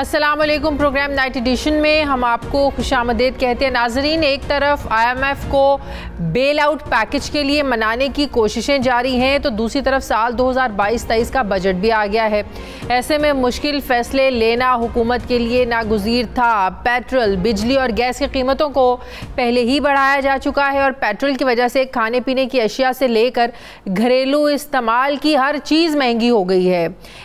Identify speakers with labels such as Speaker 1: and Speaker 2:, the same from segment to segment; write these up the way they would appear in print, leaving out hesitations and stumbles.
Speaker 1: अस्सलामुअलैकुम। Programme night addition में हम आपको खुशामदीद कहते हैं। नाजरीन, एक तरफ IMF को बेल आउट पैकेज के लिए मनाने की कोशिशें जारी हैं तो दूसरी तरफ साल 2022-23 का बजट भी आ गया है। ऐसे में मुश्किल फैसले लेना हुकूमत के लिए नागुज़ीर था। पेट्रोल, बिजली और गैस की कीमतों को पहले ही बढ़ाया जा चुका है और पेट्रोल की वजह से खाने पीने की अशिया से लेकर घरेलू इस्तेमाल की हर चीज़ महंगी हो गई है।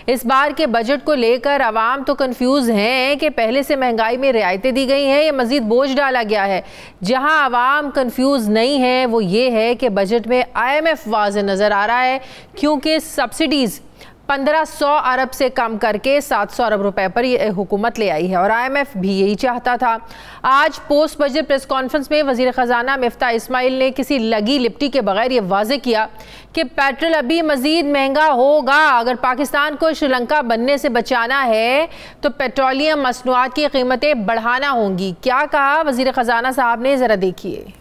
Speaker 1: इस बार के बजट को लेकर आवाम तो कन्फ्यूज हैं कि पहले से महंगाई में रियायतें दी गई हैं या मजीद बोझ डाला गया है। जहां आवाम कन्फ्यूज नहीं है वो ये है कि बजट में IMF वाज़ेह नज़र आ रहा है, क्योंकि सब्सिडीज़ 1500 अरब से कम करके 700 अरब रुपए पर ये हुकूमत ले आई है और IMF भी यही चाहता था। आज पोस्ट बजट प्रेस कॉन्फ्रेंस में वज़ीर ख़जाना मिफ्ता इस्माइल ने किसी लगी लिपटी के बगैर ये वाज़ेह किया कि पेट्रोल अभी मज़ीद महंगा होगा। अगर पाकिस्तान को श्रीलंका बनने से बचाना है तो पेट्रोलियम मसनूआत की कीमतें बढ़ाना होंगी। क्या कहा वज़ीर ख़जाना साहब ने, ज़रा देखिए।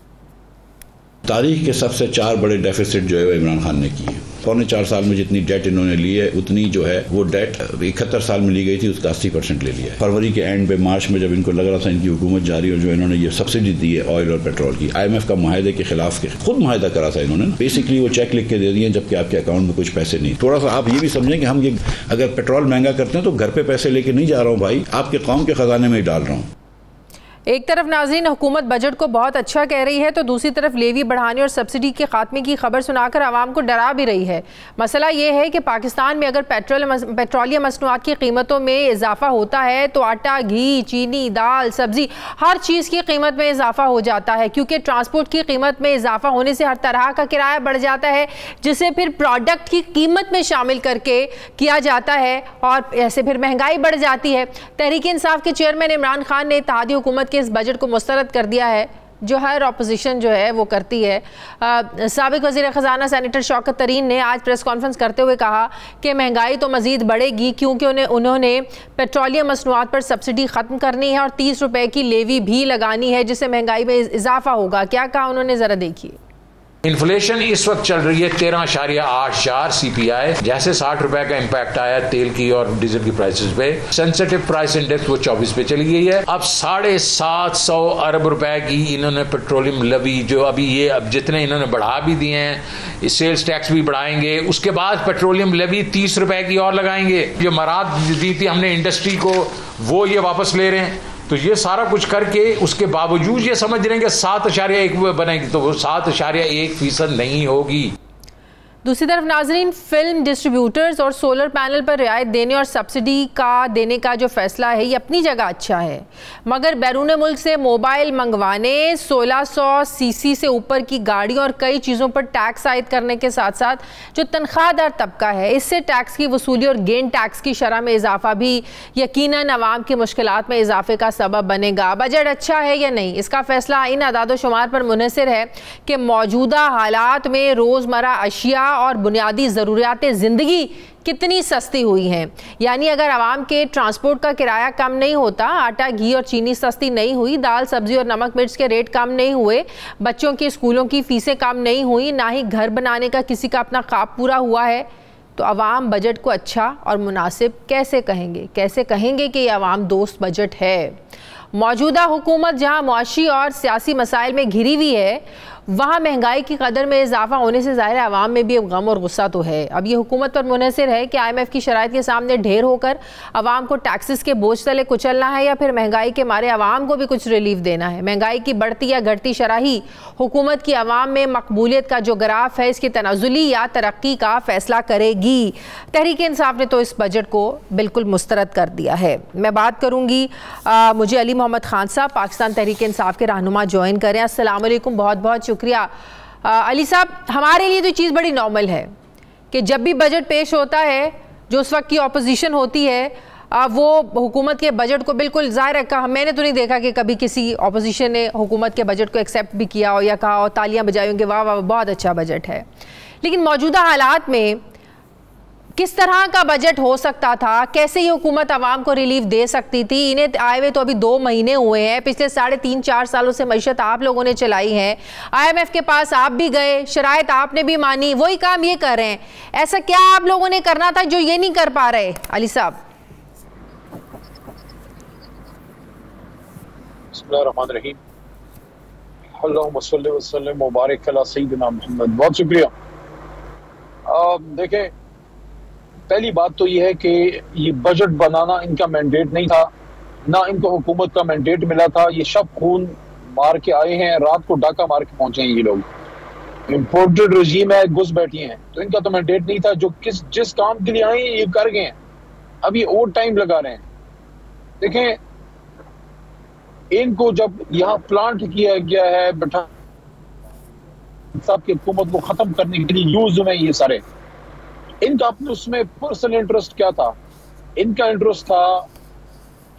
Speaker 2: तारीख के सबसे 4 बड़े डेफिसिट जो है वो इमरान खान ने किए। पौने 4 साल में जितनी डेट इन्होंने ली है उतनी जो है वो डेट 71 साल में ली गई थी, उसका 80% ले लिया है। फरवरी के एंड पे, मार्च में जब इनको लग रहा था इनकी हुकूमत जारी और जो इन्होंने ये सब्सिडी दी है ऑयल और पेट्रोल की, IMF का मुआहदे के खिलाफ खुद मुआहदा करा था इन्होंने। बेसिकली वो चेक लिख के दे दिए जबकि आपके अकाउंट में कुछ पैसे नहीं। थोड़ा सा आप ये भी समझें कि हम ये अगर पेट्रोल महंगा करते हैं तो घर पे पैसे लेके नहीं जा रहा हूँ भाई, आपके कौम के खजाने में ही डाल रहा हूँ।
Speaker 1: एक तरफ नाज़रीन हुकूमत बजट को बहुत अच्छा कह रही है तो दूसरी तरफ लेवी बढ़ाने और सब्सिडी के खात्मे की खबर सुनाकर आवाम को डरा भी रही है। मसला ये है कि पाकिस्तान में अगर पेट्रोलियम मसनूआत की कीमतों में इजाफा होता है तो आटा, घी, चीनी, दाल, सब्जी, हर चीज़ की कीमत में इजाफा हो जाता है, क्योंकि ट्रांसपोर्ट की कीमत में इजाफा होने से हर तरह का किराया बढ़ जाता है, जिसे फिर प्रोडक्ट की कीमत में शामिल करके किया जाता है और ऐसे फिर महंगाई बढ़ जाती है। तहरीक इंसाफ के चेयरमैन इमरान खान ने इत्तेहादी हुकूमत इस बजट को मुस्तरद कर दिया है, जो हर ऑपोजिशन जो है वो करती है। साबिक वज़ीर ख़जाना सेनेटर शौकत तरीन ने आज प्रेस कॉन्फ्रेंस करते हुए कहा कि महंगाई तो मज़ीद बढ़ेगी क्योंकि उन्होंने पेट्रोलियम मसनूआत पर सब्सिडी ख़त्म करनी है और 30 रुपए की लेवी भी लगानी है, जिससे महंगाई में इजाफा होगा। क्या कहा उन्होंने, ज़रा देखिए।
Speaker 3: इन्फ्लेशन इस वक्त चल रही है 13.84 CPI। जैसे 60 रुपए का इम्पैक्ट आया तेल की और डीजल की प्राइसेस पे, सेंसिटिव प्राइस इंडेक्स वो 24 पे चली गई है। अब 750 अरब रुपए की इन्होंने पेट्रोलियम लेवी जो अभी ये अब जितने इन्होंने बढ़ा भी दिए हैं, सेल्स टैक्स भी बढ़ाएंगे, उसके बाद पेट्रोलियम लेवी 30 रुपए की और लगाएंगे। जो मराद दी थी हमने इंडस्ट्री को वो ये वापस ले रहे हैं। तो ये सारा कुछ करके उसके बावजूद ये समझ रहे हैं कि 7.1 बनेगी, तो वो 7.1% नहीं होगी।
Speaker 1: दूसरी तरफ नाजरीन, फिल्म डिस्ट्रीब्यूटर्स और सोलर पैनल पर रियायत देने और सब्सिडी का देने का जो फैसला है ये अपनी जगह अच्छा है, मगर बैरून मुल्क से मोबाइल मंगवाने, 1600 सीसी से ऊपर की गाड़ियों और कई चीज़ों पर टैक्स आयद करने के साथ साथ जो तनख्वाहदार तबका है इससे टैक्स की वसूली और गेन टैक्स की शरह में इजाफा भी यकीनन अवाम की मुश्किलात में इजाफे का सबब बनेगा। बजट अच्छा है या नहीं, इसका फैसला इन अदाद शुमार पर मुनहसर है कि मौजूदा हालात में रोज़मर्रा अशिया और बुनियादी ज़रूरियात ज़िंदगी कितनी सस्ती हुई हैं। यानी अगर आवाम के ट्रांसपोर्ट का किराया कम नहीं होता, आटा, घी और चीनी सस्ती नहीं हुई, दाल, सब्जी और नमक मिर्च के रेट कम नहीं हुए, बच्चों की स्कूलों की फ़ीसें कम नहीं हुई, ना ही घर बनाने का किसी का अपना ख्वाब पूरा हुआ है, तो अवाम बजट को अच्छा और मुनासिब कैसे कहेंगे? कैसे कहेंगे कि ये अवाम दोस्त बजट है? मौजूदा हुकूमत जहाँ मुआशी और सियासी मसाइल में घिरी हुई है, वहाँ महंगाई की कदर में इजाफा होने से ज़ाहिर आवाम में भी अब गम और गुस्सा तो है। अब ये हुकूमत पर मुनहसर है कि IMF की शराइत के सामने ढेर होकर आवाम को टैक्सेस के बोझ तले कुचलना है या फिर महंगाई के मारे आवाम को भी कुछ रिलीफ देना है। महंगाई की बढ़ती या घटती शरह ही हुकूमत की आवाम में मकबूलियत का जो ग्राफ है इसकी तनाजुली या तरक्की का फैसला करेगी। तहरीक इंसाफ ने तो इस बजट को बिल्कुल मुस्तरद कर दिया है। मैं बात करूँगी, मुझे अली मोहम्मद खान साहब पाकिस्तान तहरीक इंसाफ के रहनुमा ज्वाइन करें। अस्सलाम वालेकुम, बहुत बहुत शुक्रिया। अली साहब, हमारे लिए तो चीज़ बड़ी नॉर्मल है कि जब भी बजट पेश होता है, जो उस वक्त की ऑपोजिशन होती है वो हुकूमत के बजट को बिल्कुल ज़ाहिर रखा। मैंने तो नहीं देखा कि कभी किसी ऑपोजिशन ने हुकूमत के बजट को एक्सेप्ट भी किया हो या कहा हो, तालियां बजाई होंगे, वाह वाह बहुत अच्छा बजट है। लेकिन मौजूदा हालात में किस तरह का बजट हो सकता था, कैसे ये हुकूमत आवाम को रिलीफ दे सकती थी? इन्हें आए हुए तो अभी 2 महीने हुए हैं, पिछले 3.5-4 सालों से मईशत आप लोगों ने चलाई है, IMF के पास आप भी गए, शराइत आपने भी मानी, वही काम ये कर रहे हैं। ऐसा क्या आप लोगों ने करना था जो ये नहीं कर पा रहे? अली साहब।
Speaker 4: बिस्मिल्लाहिर्रहमानिर्रहीम। अल्लाहुम्मा सल्लि व सल्लिम व बारिक अला सय्यिदिना मुहम्मद। बहुत शुक्रिया। देखें, पहली बात तो ये है कि ये बजट बनाना इनका मैंडेट नहीं था, ना इनको हुकूमत का मैंडेट मिला था। ये शब खून मार के आए हैं, रात को डाका मार के पहुंचे हैं। ये लोग इम्पोर्टेड रजीम है, घुस बैठी हैं, तो इनका तो मैंडेट नहीं था। जो जिस काम के लिए आए हैं ये कर गए हैं, अब ये और टाइम लगा रहे हैं। देखें, इनको जब यहाँ प्लांट किया गया है बैठा साहब की हुकूमत को खत्म करने के लिए यूज में ये सारे, इनका अपने उसमें पर्सनल इंटरेस्ट क्या था? इनका इंटरेस्ट था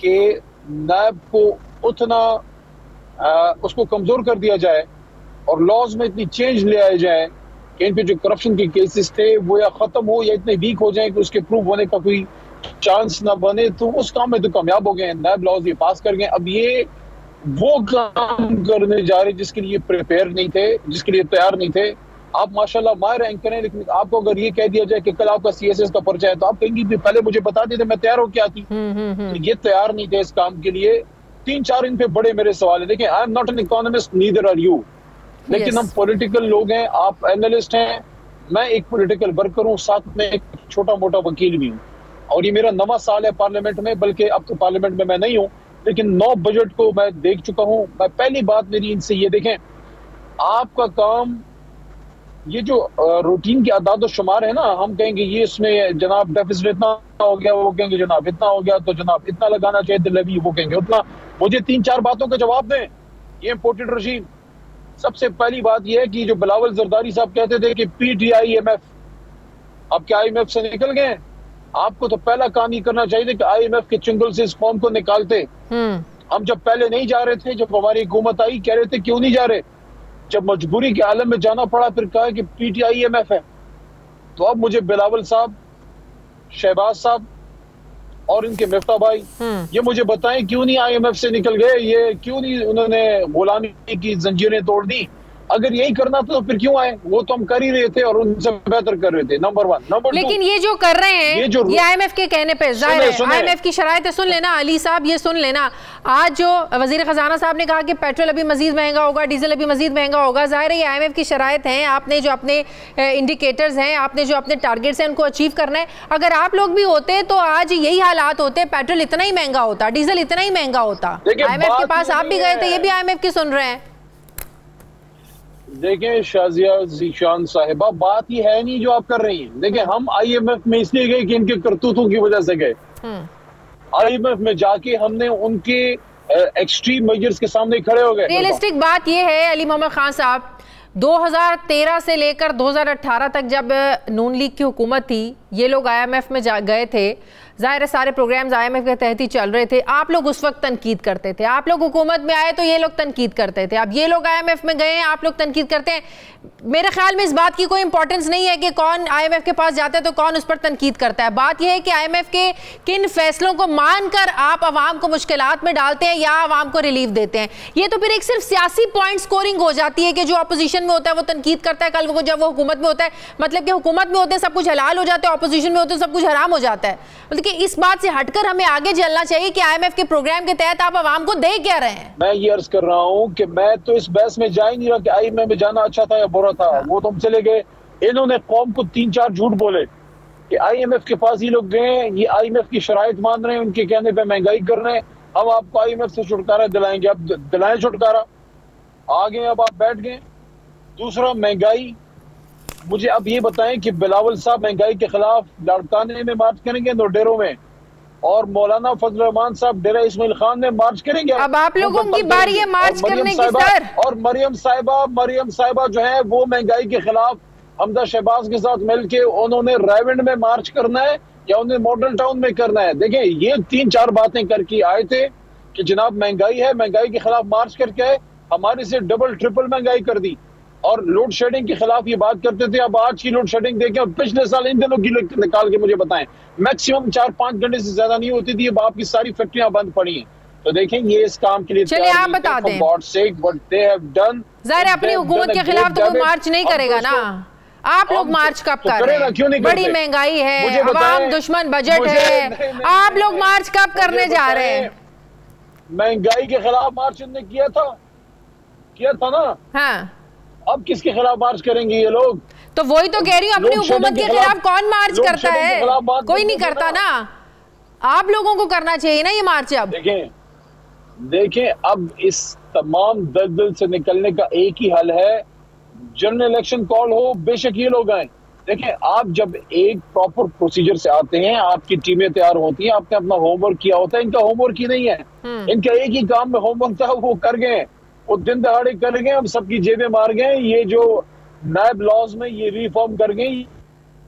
Speaker 4: कि नैब को उतना उसको कमजोर कर दिया जाए और लॉज में इतनी चेंज ले आए जाए कि इन पे जो करप्शन के केसेस थे वो या खत्म हो या इतने वीक हो जाए कि उसके प्रूव होने का कोई चांस ना बने। तो उस काम में तो कामयाब हो गए, नैब लॉज ये पास कर गए। अब ये वो काम करने जा रहे जिसके लिए प्रिपेयर नहीं थे, जिसके लिए तैयार नहीं थे। आप माशाल्लाह माहिर रैंक करें, लेकिन आपको अगर ये कह दिया जाए कि कल आपका सीएसएस का पर्चा है तो आप कहेंगी कि पहले मुझे बता देते, मैं तैयार होके आती। ये तैयार नहीं थे इस काम के लिए। 3-4 इन पे बड़े मेरे सवाल है। देखिए, I am not an economist, neither are you, लेकिन हम पॉलिटिकल लोग हैं, आप एनालिस्ट हैं, मैं एक पॉलिटिकल वर्कर हूँ, साथ में एक छोटा मोटा वकील भी हूँ। और ये मेरा 9वां साल है पार्लियामेंट में, बल्कि अब तो पार्लियामेंट में मैं नहीं हूँ, लेकिन 9 बजट को मैं देख चुका हूँ। मैं पहली बात मेरी इनसे ये, देखें आपका काम ये जो रूटीन के अदाद शुमार है ना, हम कहेंगे ये इसमें जनाब डेफिसिट इतना हो गया, वो कहेंगे जनाब इतना हो गया, तो जनाब इतना लगाना चाहिए दिल्ली, वो कहेंगे उतना। मुझे 3-4 बातों का जवाब दें। ये इम्पोर्टेड रजीम, सबसे पहली बात यह है कि जो बिलावल जरदारी साहब कहते थे कि PTIMF, अब क्या IMF से निकल गए? आपको तो पहला काम ही करना चाहिए कि IMF के चुंगल से इस कौम को निकालते। हम जब पहले नहीं जा रहे थे, जब हमारी हुकूमत आई, कह रहे थे क्यों नहीं जा रहे, जब मजबूरी के आलम में जाना पड़ा फिर कहा कि PTIMF है। तो अब मुझे बिलावल साहब, शहबाज साहब और इनके मिफ्ता भाई ये मुझे बताएं क्यों नहीं IMF से निकल गए, ये क्यों नहीं उन्होंने गुलामी की जंजीरें तोड़ दी? अगर यही करना था तो फिर क्यों आए? वो तो हम कर ही रहे थे और उनसे बेहतर कर रहे थे, नंबर 1। नंबर 2,
Speaker 1: लेकिन ये जो कर रहे हैं ये IMF के कहने पे जाहिर है, IMF की शराइत सुन लेना अली साहब, ये सुन लेना। आज जो वजीर खजाना साहब ने कहा कि पेट्रोल अभी मजीद महंगा होगा, डीजल अभी मजीद महंगा होगा, जाहिर है ये IMF की शराइत हैं। आपने जो अपने इंडिकेटर्स हैं, आपने जो अपने टारगेट्स हैं, उनको अचीव करना है। अगर आप लोग भी होते तो आज यही हालात होते, पेट्रोल इतना ही महंगा होता, डीजल इतना ही महंगा होता। IMF के पास आप भी गए थे, ये भी IMF की सुन रहे हैं।
Speaker 4: देखें शाजिया जीशान साहिबा, बात ये है नहीं जो आप कर रही हैं। देखें, हम IMF में इसलिए गए कि इनके करतूतों की वजह से गए। IMF में जाके हमने उनके एक्सट्रीम मेजर्स के सामने खड़े हो गए।
Speaker 1: रियलिस्टिक बात ये है अली मोहम्मद खान साहब, 2013 से लेकर 2018 तक जब नून लीग की हुकूमत थी, ये लोग IMF में गए थे, जाहिर है सारे प्रोग्राम्स IMF के तहत ही चल रहे थे। आप लोग उस वक्त तनकीद करते थे, आप लोग हुकूमत में आए तो ये लोग तनकीद करते थे। अब ये लोग IMF में गए हैं, आप लोग तनकीद करते हैं। मेरे ख्याल में इस बात की कोई इंपॉर्टेंस नहीं है कि कौन IMF के पास जाता है तो कौन उस पर तनकीद करता है। बात यह है कि IMF के किन फैसलों को मानकर आप आवाम को मुश्किलात में डालते हैं या आवाम को रिलीफ देते हैं। ये तो फिर एक सिर्फ सियासी पॉइंट स्कोरिंग हो जाती है कि जो अपोजिशन में होता है वो तनकीद करता है, कल जब वो हुकूमत में होता है, मतलब कि हुकूमत में होते हैं सब कुछ हलाल हो जाता है, अपोजिशन में होते हैं सब कुछ हराम हो जाता है। मतलब कि इस बात से हटकर हमें आगे चलना चाहिए कि IMF के प्रोग्राम के तहत आप आवाम को दे क्या रहे हैं।
Speaker 4: मैं ये अर्ज कर रहा हूँ कि मैं तो इस बहस में जा ही नहीं रहा कि IMF में जाना अच्छा था या बुरा था। वो तो हम चले गए, इन्होंने कौम को 3-4 झूठ बोले कि IMF के पास ही लोग गए, ये IMF की शराइत मान रहे हैं, उनके कहने पे महंगाई कर रहे हैं, हम आपको IMF से छुटकारा दिलाएंगे। अब दिलाएं छुटकारा, आ गए, अब आप बैठ गए। दूसरा, महंगाई, मुझे अब ये बताएं कि बिलावल साहब महंगाई के खिलाफ लाड़काने में मार्च करेंगे, नोडेरों में, और मौलाना फजल रहमान साहब डेरा इस्माइल खान में मार्च करेंगे।
Speaker 1: अब आप लोगों की बारी है मार्च करने की सर।
Speaker 4: और मरियम साहिबा जो है वो महंगाई के खिलाफ हमदा शहबाज के साथ मिलके उन्होंने रायविंड में मार्च करना है या उन्हें मॉडल टाउन में करना है। देखें, ये 3-4 बातें करके आए थे कि जनाब महंगाई है, महंगाई के खिलाफ मार्च करके आए, हमारे से डबल ट्रिपल महंगाई कर दी और लोड शेडिंग के खिलाफ ये बात करते थे। अब आज की लोड शेडिंग देखें और पिछले साल इन दिनों की निकाल के मुझे बताएं, मैक्सिमम 4-5 घंटे से ज्यादा नहीं होती थी। अब आपकी सारी फैक्ट्रियां बंद पड़ी हैं। तो देखें, ये इस काम के लिए
Speaker 1: चलिए आप बता दें, ज़ाहिर अपनी हुकूमत के खिलाफ तो कोई मार्च नहीं करेगा ना। आप लोग मार्च कब कर रहे हैं? क्यों नहीं? बड़ी महंगाई है, अवाम दुश्मन बजट है, आप लोग मार्च कब करने जा रहे हैं?
Speaker 4: महंगाई के खिलाफ मार्च इनने किया था ना।
Speaker 1: हाँ,
Speaker 4: अब किसके खिलाफ मार्च करेंगे ये लोग?
Speaker 1: तो वही तो कह रही हूँ, अपनी हुकूमत के खिलाफ कौन मार्च करता है? कोई नहीं करता ना। आप लोगों को करना चाहिए ना ये मार्च। अब
Speaker 4: देखें अब इस तमाम दलदल से निकलने का एक ही हल है, जनरल इलेक्शन कॉल हो, बेशक ये लोग आए। देखें, आप जब एक प्रॉपर प्रोसीजर से आते हैं, आपकी टीमें तैयार होती हैं, आपने अपना होमवर्क किया होता है। इनका होमवर्क ही नहीं है, इनका एक ही काम में होमवर्क था, वो कर गए, वो दिन दहाड़े कर गए, हम सबकी जेबें मार गए। ये जो नैब लॉज में ये रिफॉर्म कर गए,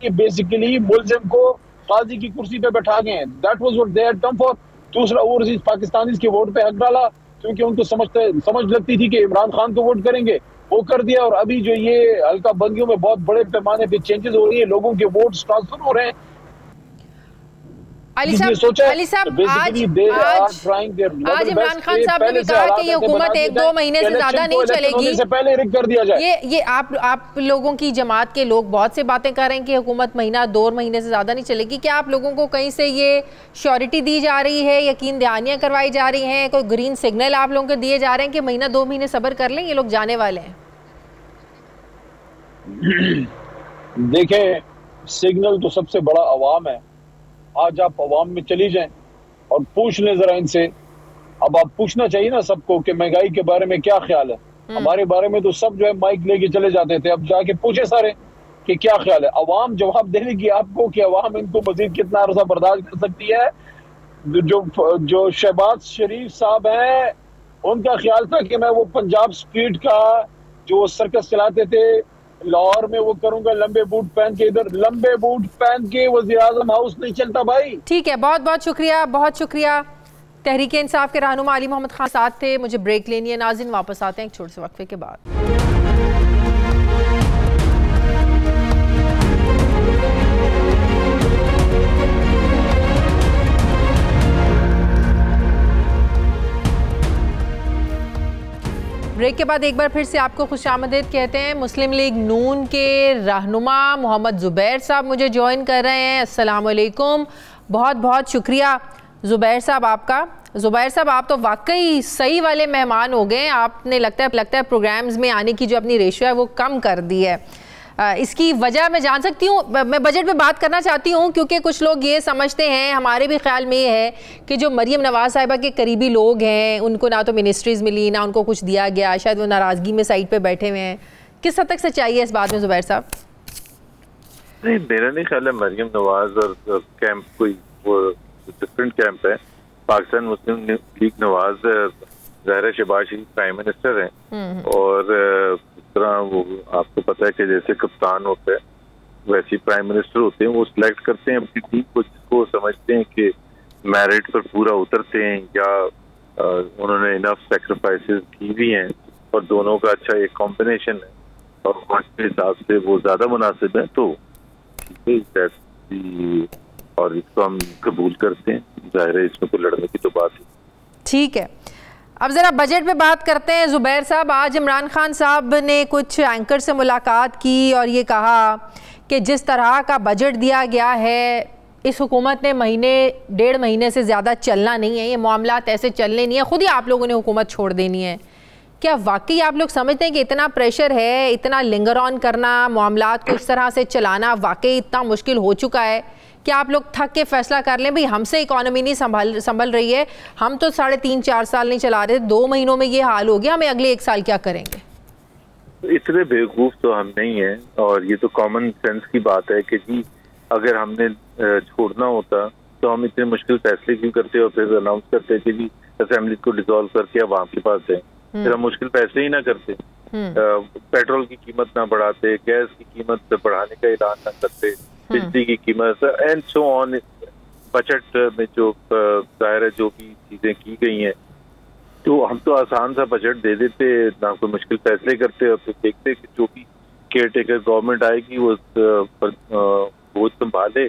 Speaker 4: ये बेसिकली मुल्जिम को काजी की कुर्सी पे बैठा गए। That was what they had come for. दूसरा, ओवरसीज पाकिस्तानीज के वोट पे हक डाला, क्योंकि उनको समझ लगती थी कि इमरान खान को वोट करेंगे, वो कर दिया। और अभी जो ये हल्का बंदियों में बहुत बड़े पैमाने पे चेंजेस हो रही है, लोगों के वोट्स ट्रांसफर हो रहे हैं।
Speaker 1: अली साहब, आज इमरान खान साहब ने भी कहा कि ये हुकूमत 1-2 महीने से ज्यादा नहीं चलेगी,
Speaker 4: से पहले रिक कर दिया जाए।
Speaker 1: ये आप लोगों की जमात के लोग बहुत से बातें कर रहे हैं कि हुकूमत 1-2 महीने से ज्यादा नहीं चलेगी। क्या आप लोगों को कहीं से ये श्योरिटी दी जा रही है, यकीन दहानियां करवाई जा रही हैं, कोई ग्रीन सिग्नल आप लोगों को दिए जा रहे हैं कि 1-2 महीने सब्र कर लें, ये लोग जाने वाले हैं?
Speaker 4: देखें, सिग्नल तो सबसे बड़ा अवाम है। आज आप अवाम में चली जाएं और पूछ लें जरा इनसे। अब आप पूछना चाहिए ना सबको कि महंगाई के बारे में क्या ख्याल है। हमारे बारे में तो सब जो है माइक लेके चले जाते थे, अब जाके पूछे सारे कि क्या ख्याल है। अवाम जवाब देगी आपको कि अवाम इनको मजीद कितना अरसा बर्दाश्त कर सकती है। जो शहबाज शरीफ साहब हैं, उनका ख्याल था कि मैं वो पंजाब स्ट्रीट का जो सर्कस चलाते थे लाहौर में, वो करूंगा लंबे बूट पहन के। इधर लंबे बूट पहन के वज़ीर-ए-आज़म हाउस नहीं चलता भाई।
Speaker 1: ठीक है, बहुत बहुत शुक्रिया, बहुत शुक्रिया। तहरीक इंसाफ के रहनुमा अली मोहम्मद खान साथ थे। मुझे ब्रेक लेनी है नाज़रीन, वापस आते हैं एक छोटे से वक्फे के बाद। ब्रेक के बाद एक बार फिर से आपको खुशामदीद कहते हैं। मुस्लिम लीग नून के रहनुमा मोहम्मद ज़ुबैर साहब मुझे ज्वाइन कर रहे हैं। अस्सलाम वालेकुम, बहुत बहुत शुक्रिया ज़ुबैर साहब आपका। ज़ुबैर साहब, आप तो वाकई सही वाले मेहमान हो गए। आपने लगता है प्रोग्राम्स में आने की जो अपनी रेशियो है वो कम कर दी है। इसकी वजह मैं जान सकती हूँ? मैं बजट पे बात करना चाहती हूँ क्योंकि कुछ लोग ये समझते हैं, हमारे भी ख्याल में ये है कि जो मरीम नवाज़ साहिबा के करीबी लोग हैं उनको ना तो मिनिस्ट्रीज़ मिली, ना उनको कुछ दिया गया, शायद वो नाराज़गी में साइड पे बैठे हुए हैं। किस हद तक सच्चाई है इस बात में ज़ुबैर साहब?
Speaker 5: नहीं, मेरा नहीं ख्याल है मरीम नवाज और कैंप कोई वो डिफरेंट कैंप है। पाकिस्तान मुस्लिम लीग नवाज ज़ाहिर शहबाज शरीफ प्राइम मिनिस्टर हैं और वो आपको पता है कि जैसे कप्तान होता है वैसे प्राइम मिनिस्टर होते हैं। वो सिलेक्ट करते हैं अपनी टीम को जिसको समझते हैं कि मेरिट पर पूरा उतरते हैं या उन्होंने इनफ सेक्रीफाइसेस की भी हैं और दोनों का अच्छा एक कॉम्बिनेशन है और वक्त के हिसाब से वो ज्यादा मुनासिब है, तो और इसको हम कबूल करते हैं। जाहिर है इसमें तो लड़ने की तो बात है।
Speaker 1: ठीक है, अब ज़रा बजट पे बात करते हैं। ज़ुबैर साहब, आज इमरान खान साहब ने कुछ एंकर से मुलाकात की और ये कहा कि जिस तरह का बजट दिया गया है इस हुकूमत ने 1-1.5 महीने से ज़्यादा चलना नहीं है, ये मामलात ऐसे चलने नहीं है, ख़ुद ही आप लोगों ने हुकूमत छोड़ देनी है। क्या वाकई आप लोग समझते हैं कि इतना प्रेशर है, इतना लिंगर ऑन करना, मामलात को इस तरह से चलाना वाकई इतना मुश्किल हो चुका है कि आप लोग थक के फैसला कर लें भाई हमसे इकोनॉमी नहीं संभल रही है, हम तो 3.5-4 साल नहीं चला रहे, 2 महीनों में ये हाल हो गया, हमें अगले 1 साल क्या करेंगे?
Speaker 5: इतने बेवकूफ तो हम नहीं हैं और ये तो कॉमन सेंस की बात है कि जी अगर हमने छोड़ना होता तो हम इतने मुश्किल फैसले क्यों करते और फिर अनाउंस करते कि जी असेंबली को डिसॉल्व करके अब आपके पास है, फिर हम मुश्किल फैसले ही ना करते, पेट्रोल की कीमत ना बढ़ाते, गैस की कीमत बढ़ाने का ऐलान ना करते, बिजली की कीमत एंड सो ऑन। बजट में जो जाहिर है जो भी चीजें की गई हैं तो हम तो आसान सा बजट दे देते, ना कोई मुश्किल फैसले करते और फिर देखते कि जो भी केयर टेकर गवर्नमेंट आएगी वो बोझ संभाले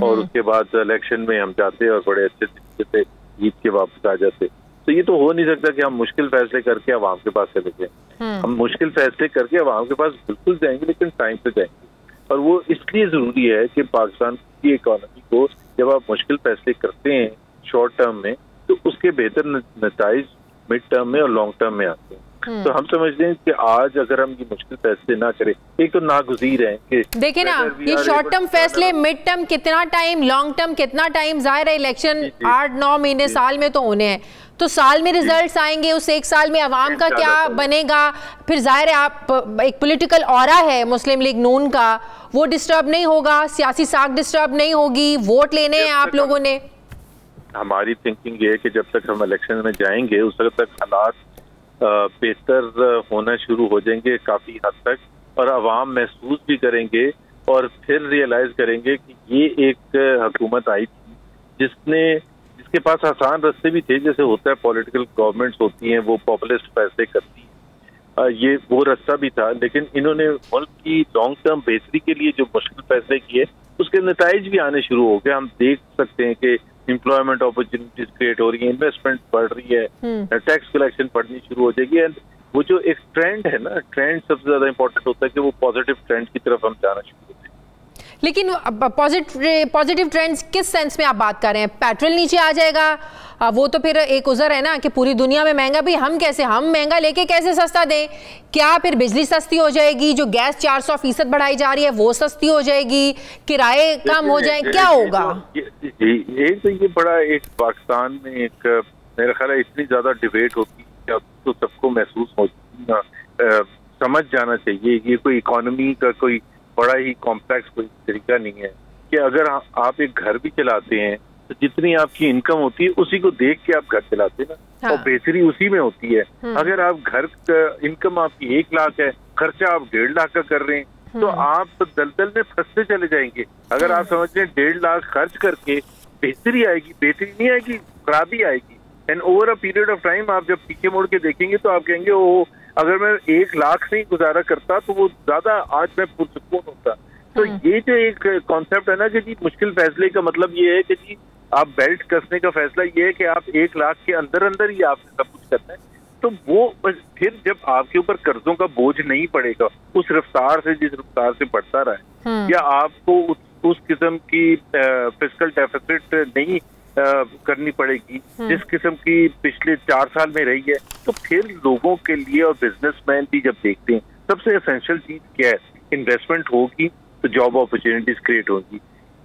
Speaker 5: और उसके बाद इलेक्शन में हम जाते और बड़े अच्छे तरीके से जीत के वापस आ जाते। तो ये तो हो नहीं सकता कि हम मुश्किल फैसले करके अवाम के पास चले जाएं। हम मुश्किल फैसले करके अवाम के पास बिल्कुल जाएंगे, लेकिन टाइम पे जाएंगे। और वो इसलिए जरूरी है कि पाकिस्तान की इकोनॉमी को जब आप मुश्किल फैसले करते हैं शॉर्ट टर्म में तो उसके बेहतर नताइज मिड टर्म में और लॉन्ग टर्म में आते हैं। तो हम समझते हैं कि आज अगर हम ये मुश्किल फैसले ना करें, एक तो नागुज़ीर है कि
Speaker 1: देखिए ना, ये शॉर्ट टर्म फैसले, मिड टर्म कितना टाइम, लॉन्ग टर्म कितना टाइम, जाहिर है इलेक्शन 8-9 महीने साल में तो होने हैं, तो साल में रिजल्ट्स आएंगे, उस एक साल में अवाम का क्या बनेगा, फिर जाहिर है आप एक पॉलिटिकल ऑरा है मुस्लिम लीग नून का, वो डिस्टर्ब नहीं होगा, सियासी साख डिस्टर्ब नहीं होगी, वोट लेने हैं आप लोगों ने।
Speaker 5: हमारी थिंकिंग ये है कि जब तक हम इलेक्शन में जाएंगे उस वक्त तक हालात बेहतर होना शुरू हो जाएंगे काफी हद तक, और अवाम महसूस भी करेंगे और फिर रियलाइज करेंगे कि ये एक हुकूमत आई थी जिसके पास आसान रास्ते भी थे, जैसे होता है पॉलिटिकल गवर्नमेंट्स होती हैं वो पॉपुलिस्ट फैसले करती हैं, ये वो रास्ता भी था, लेकिन इन्होंने मुल्क की लॉन्ग टर्म बेहतरी के लिए जो मुश्किल फैसले किए उसके नताइज भी आने शुरू हो गए। हम देख सकते हैं कि एम्प्लॉयमेंट अपॉर्चुनिटीज क्रिएट हो रही है, इन्वेस्टमेंट बढ़ रही है, टैक्स कलेक्शन बढ़नी शुरू हो जाएगी, एंड वो जो एक ट्रेंड है ना, ट्रेंड सबसे ज्यादा इंपॉर्टेंट होता है कि वो पॉजिटिव ट्रेंड की तरफ हम जाना शुरू होते हैं।
Speaker 1: लेकिन पॉजिटिव ट्रेंड्स किस सेंस में आप बात कर रहे हैं? पेट्रोल नीचे आ जाएगा, वो तो फिर एक उज़र है ना कि पूरी दुनिया में महंगा, भी हम महंगा लेके कैसे सस्ता दें? क्या फिर बिजली सस्ती हो जाएगी? जो गैस 400% बढ़ाई जा रही है वो सस्ती हो जाएगी? किराए कम हो जाए? क्या होगा?
Speaker 5: एक तो ये बड़ा एक पाकिस्तान में एक मेरा ख्याल है इतनी ज्यादा डिबेट होती है तो सबको महसूस हो समझ जाना चाहिए, ये कोई इकोनॉमी का कोई बड़ा ही कॉम्प्लेक्स कोई तरीका नहीं है कि अगर आप एक घर भी चलाते हैं तो जितनी आपकी इनकम होती है उसी को देख के आप घर चलाते हैं ना। हाँ। और बेहतरी उसी में होती है। अगर आप घर इनकम आपकी 1 लाख है, खर्चा आप 1.5 लाख का कर रहे हैं तो आप दलदल में फंसते चले जाएंगे। अगर आप समझ रहे हैं 1.5 लाख खर्च करके बेहतरी आएगी, बेहतरी नहीं आएगी, खराबी आएगी। And over a period of time आप जब पीछे मुड़ के देखेंगे तो आप कहेंगे ओ अगर मैं 1 लाख से ही गुजारा करता तो वो ज्यादा आज मैं पुरसुकून होता। तो ये जो एक कॉन्सेप्ट है ना कि जी मुश्किल फैसले का मतलब ये है कि जी आप बेल्ट कसने का फैसला ये है कि आप 1 लाख के अंदर अंदर ही आपने सब कुछ करना है। तो वो फिर जब आपके ऊपर कर्जों का बोझ नहीं पड़ेगा उस रफ्तार से जिस रफ्तार से बढ़ता रहा है, या आपको उस किस्म की फिस्कल डेफिसिट नहीं करनी पड़ेगी जिस किस्म की पिछले 4 साल में रही है, तो फिर लोगों के लिए और बिजनेसमैन भी जब देखते हैं सबसे एसेंशियल चीज क्या है, इन्वेस्टमेंट होगी तो जॉब अपॉर्चुनिटीज क्रिएट होगी,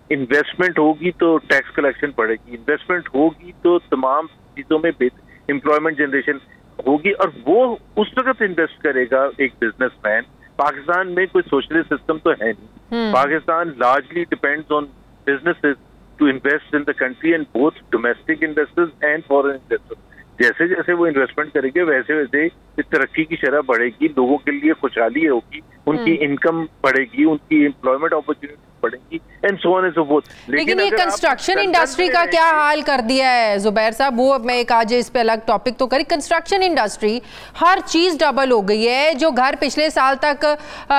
Speaker 5: इन्वेस्टमेंट होगी तो टैक्स कलेक्शन बढ़ेगी, इन्वेस्टमेंट होगी तो तमाम चीजों में एम्प्लॉयमेंट जनरेशन होगी, और वो उस वक्त इन्वेस्ट करेगा एक बिजनेसमैन। पाकिस्तान में कोई सोशलिस्ट सिस्टम तो है नहीं। Pakistan largely depends on businesses to invest in the country and both domestic investors and foreign investors. जैसे जैसे वो इन्वेस्टमेंट करेंगे वैसे वैसे तरक्की की शरह बढ़ेगी, लोगों के लिए खुशहाली होगी, उनकी इनकम बढ़ेगी, उनकी एम्प्लॉयमेंट अपॉर्चुनिटी बढ़ेगी and so on and so fourth.
Speaker 1: लेकिन ये कंस्ट्रक्शन इंडस्ट्री का क्या हाल कर दिया है जुबैर साहब, वो मैं एक आज इस पे अलग टॉपिक तो करी। कंस्ट्रक्शन इंडस्ट्री हर चीज डबल हो गई है। जो घर पिछले साल तक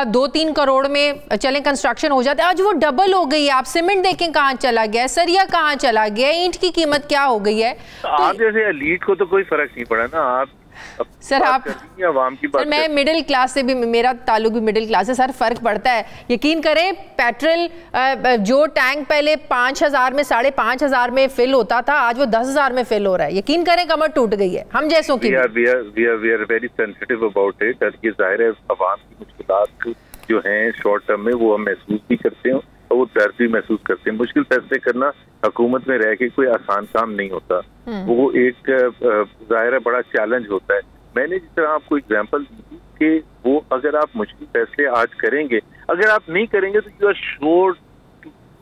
Speaker 1: 2-3 करोड़ में चले कंस्ट्रक्शन हो जाते आज वो डबल हो गई है। आप सीमेंट देखें कहाँ चला गया, सरिया कहाँ चला गया, ईंट की कीमत क्या हो गई है।
Speaker 5: आप जैसे एलीट को तो कोई फर्क नहीं पड़ा ना। आप
Speaker 1: सर आप
Speaker 5: आवाम की बात,
Speaker 1: सर मैं मिडिल क्लास से भी, मेरा ताल्लुक भी मिडिल क्लास से, सर फर्क पड़ता है। यकीन करें पेट्रोल जो टैंक पहले 5,000 में 5,500 में फिल होता था आज वो 10,000 में फिल हो रहा है। यकीन करें कमर टूट गई है हम जैसों की।
Speaker 5: We are very sensitive about it. ये जाहिर है अवाम की मुश्किलात जो हैं शॉर्ट टर्म में वो हम महसूस भी करते हैं और वो दर्द भी महसूस करते हैं। मुश्किल फैसले करना हुकूमत में रह के कोई आसान काम नहीं होता, वो एक जाहिर है बड़ा चैलेंज होता है। मैंने जिस तरह आपको एग्जांपल दी थी कि वो अगर आप मुश्किल फैसले आज करेंगे, अगर आप नहीं करेंगे तो you are sure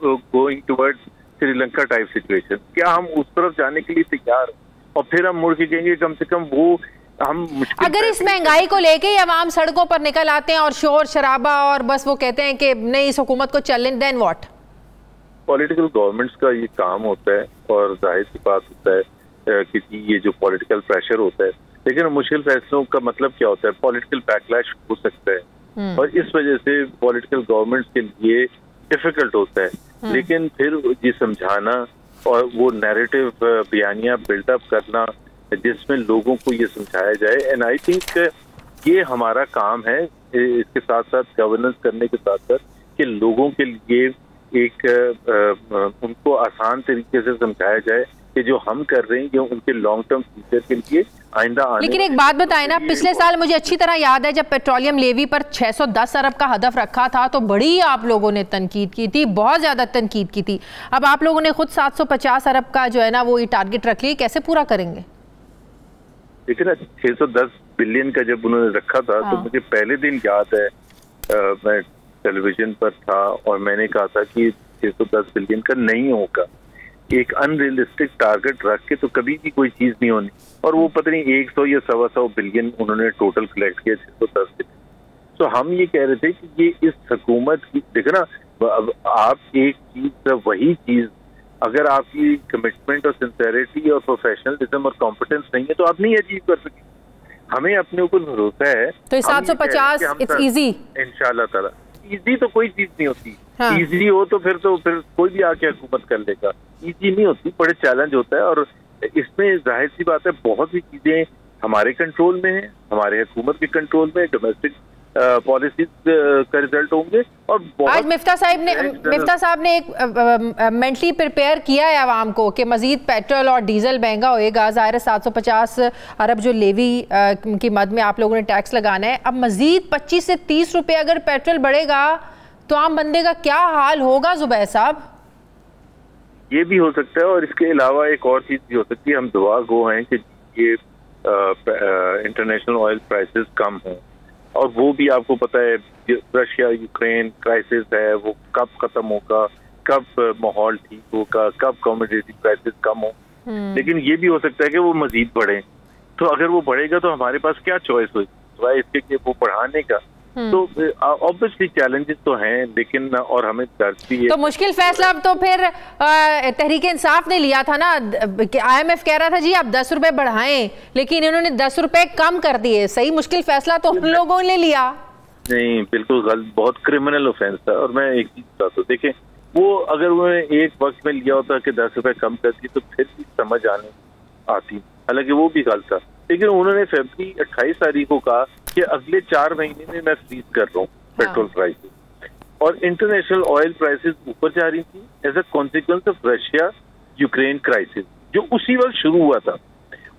Speaker 5: going towards Sri Lanka type situation. क्या हम उस तरफ जाने के लिए तैयार हैं? और फिर हम मुड़ के कहेंगे कम से कम वो हम
Speaker 1: अगर इस महंगाई को लेके ही अवाम सड़कों पर निकल आते हैं और शोर शराबा और बस वो कहते हैं कि नहीं इस हुकूमत को चलने, देन व्हाट?
Speaker 5: पॉलिटिकल गवर्नमेंट्स का ये काम होता है और जाहिर सी बात होता है कि ये जो पॉलिटिकल प्रेशर होता है, लेकिन मुश्किल फैसलों का मतलब क्या होता है, पॉलिटिकल बैकलैश हो सकता है और इस वजह से पॉलिटिकल गवर्नमेंट्स के लिए डिफिकल्ट होता है। लेकिन फिर ये समझाना और वो नैरेटिव बयानियां बिल्डअप करना जिसमें लोगों को ये समझाया जाए, एंड आई थिंक ये हमारा काम है। इसके साथ साथ गवर्नेंस करने के साथ साथ कि लोगों के लिए एक उनको आसान तरीके से समझाया जाए कि जो हम कर रहे हैं ये उनके लॉन्ग टर्म फ्यूचर के लिए आइंदा आने।
Speaker 1: लेकिन एक बात बताएं ना, पिछले साल मुझे अच्छी तरह याद है जब पेट्रोलियम लेवी पर 610 अरब का हदफ रखा था तो बड़ी आप लोगों ने तनकीद की थी, बहुत ज्यादा तनकीद की थी। अब आप लोगों ने खुद 750 अरब का जो है ना वो ये टारगेट रख लिया, कैसे पूरा करेंगे?
Speaker 5: देखिए ना, 610 बिलियन का जब उन्होंने रखा था तो मुझे पहले दिन याद है मैं टेलीविजन पर था और मैंने कहा था कि 610 बिलियन का नहीं होगा। एक अनरियलिस्टिक टारगेट रख के तो कभी भी कोई चीज नहीं होनी। और वो पता नहीं 100 या 125 बिलियन उन्होंने टोटल कलेक्ट किया 610 बिलियन। तो हम ये कह रहे थे कि ये इस हुकूमत की, देखो ना, अब आप एक चीज वही चीज अगर आपकी कमिटमेंट और सिंसेरिटी और प्रोफेशनलिज्म और कॉम्पिटेंस नहीं है तो आप नहीं अचीव कर सकते। हमें अपने ऊपर भरोसा है।
Speaker 1: तो 750 इट्स इजी
Speaker 5: इंशाल्लाह ताला। इजी तो कोई चीज नहीं होती। हाँ। इजी हो तो फिर कोई भी आके हुकूमत कर लेगा। इजी नहीं होती, बड़े चैलेंज होता है। और इसमें जाहिर सी बात है बहुत सी चीजें हमारे कंट्रोल में है, हमारे हुकूमत के कंट्रोल में, डोमेस्टिक पॉलिसीज का रिजल्ट होंगे। और
Speaker 1: आज मिफ्ता साहब ने एक मेंटली प्रिपेयर किया है आवाम को कि मजीद पेट्रोल और डीजल महंगा होएगा। ज़ाहिर है 750 अरब जो लेवी की मद में आप लोगों ने टैक्स लगाना है, अब मजीद 25 से 30 रुपए अगर पेट्रोल बढ़ेगा तो आम बंदे का क्या हाल होगा जुबैर साहब?
Speaker 5: ये भी हो सकता है और इसके अलावा एक और चीज भी हो सकती है। हम दुआ गो हैं कि ये इंटरनेशनल ऑयल प्राइसेस कम हों। और वो भी आपको पता है रशिया यूक्रेन क्राइसिस है, वो कब खत्म होगा, कब माहौल ठीक होगा, कब कमोडिटी प्राइसेस कम हो। लेकिन ये भी हो सकता है कि वो मजीद बढ़े। तो अगर वो बढ़ेगा तो हमारे पास क्या चॉइस होगी सिवाय इसके कि वो बढ़ाने का। तो ऑब्वियसली चैलेंजेस तो हैं, लेकिन और हमें दर्द भी है।
Speaker 1: तो मुश्किल फैसला अब तो फिर तहरीक इंसाफ ने लिया था ना कि IMF कह रहा था जी आप 10 रुपए बढ़ाएं, लेकिन इन्होंने 10 रुपए कम कर दिए। सही मुश्किल फैसला तो उन लोगों ने लिया
Speaker 5: नहीं, बिल्कुल गलत, बहुत क्रिमिनल ऑफेंस था। और मैं एक चीज बताता हूँ, देखें वो अगर उन्होंने एक वक्त में लिया होता कि 10 रुपए कम कर दिए तो फिर भी समझ आने आती, हालांकि वो भी गलत था। लेकिन उन्होंने फरवरी 28 तारीख को कहा कि अगले 4 महीने में मैं फ्रीज कर रहा हूँ पेट्रोल प्राइसेस। और इंटरनेशनल ऑयल प्राइसेस ऊपर जा रही थी as a consequence of Russia Ukraine crisis जो उसी वक्त शुरू हुआ था।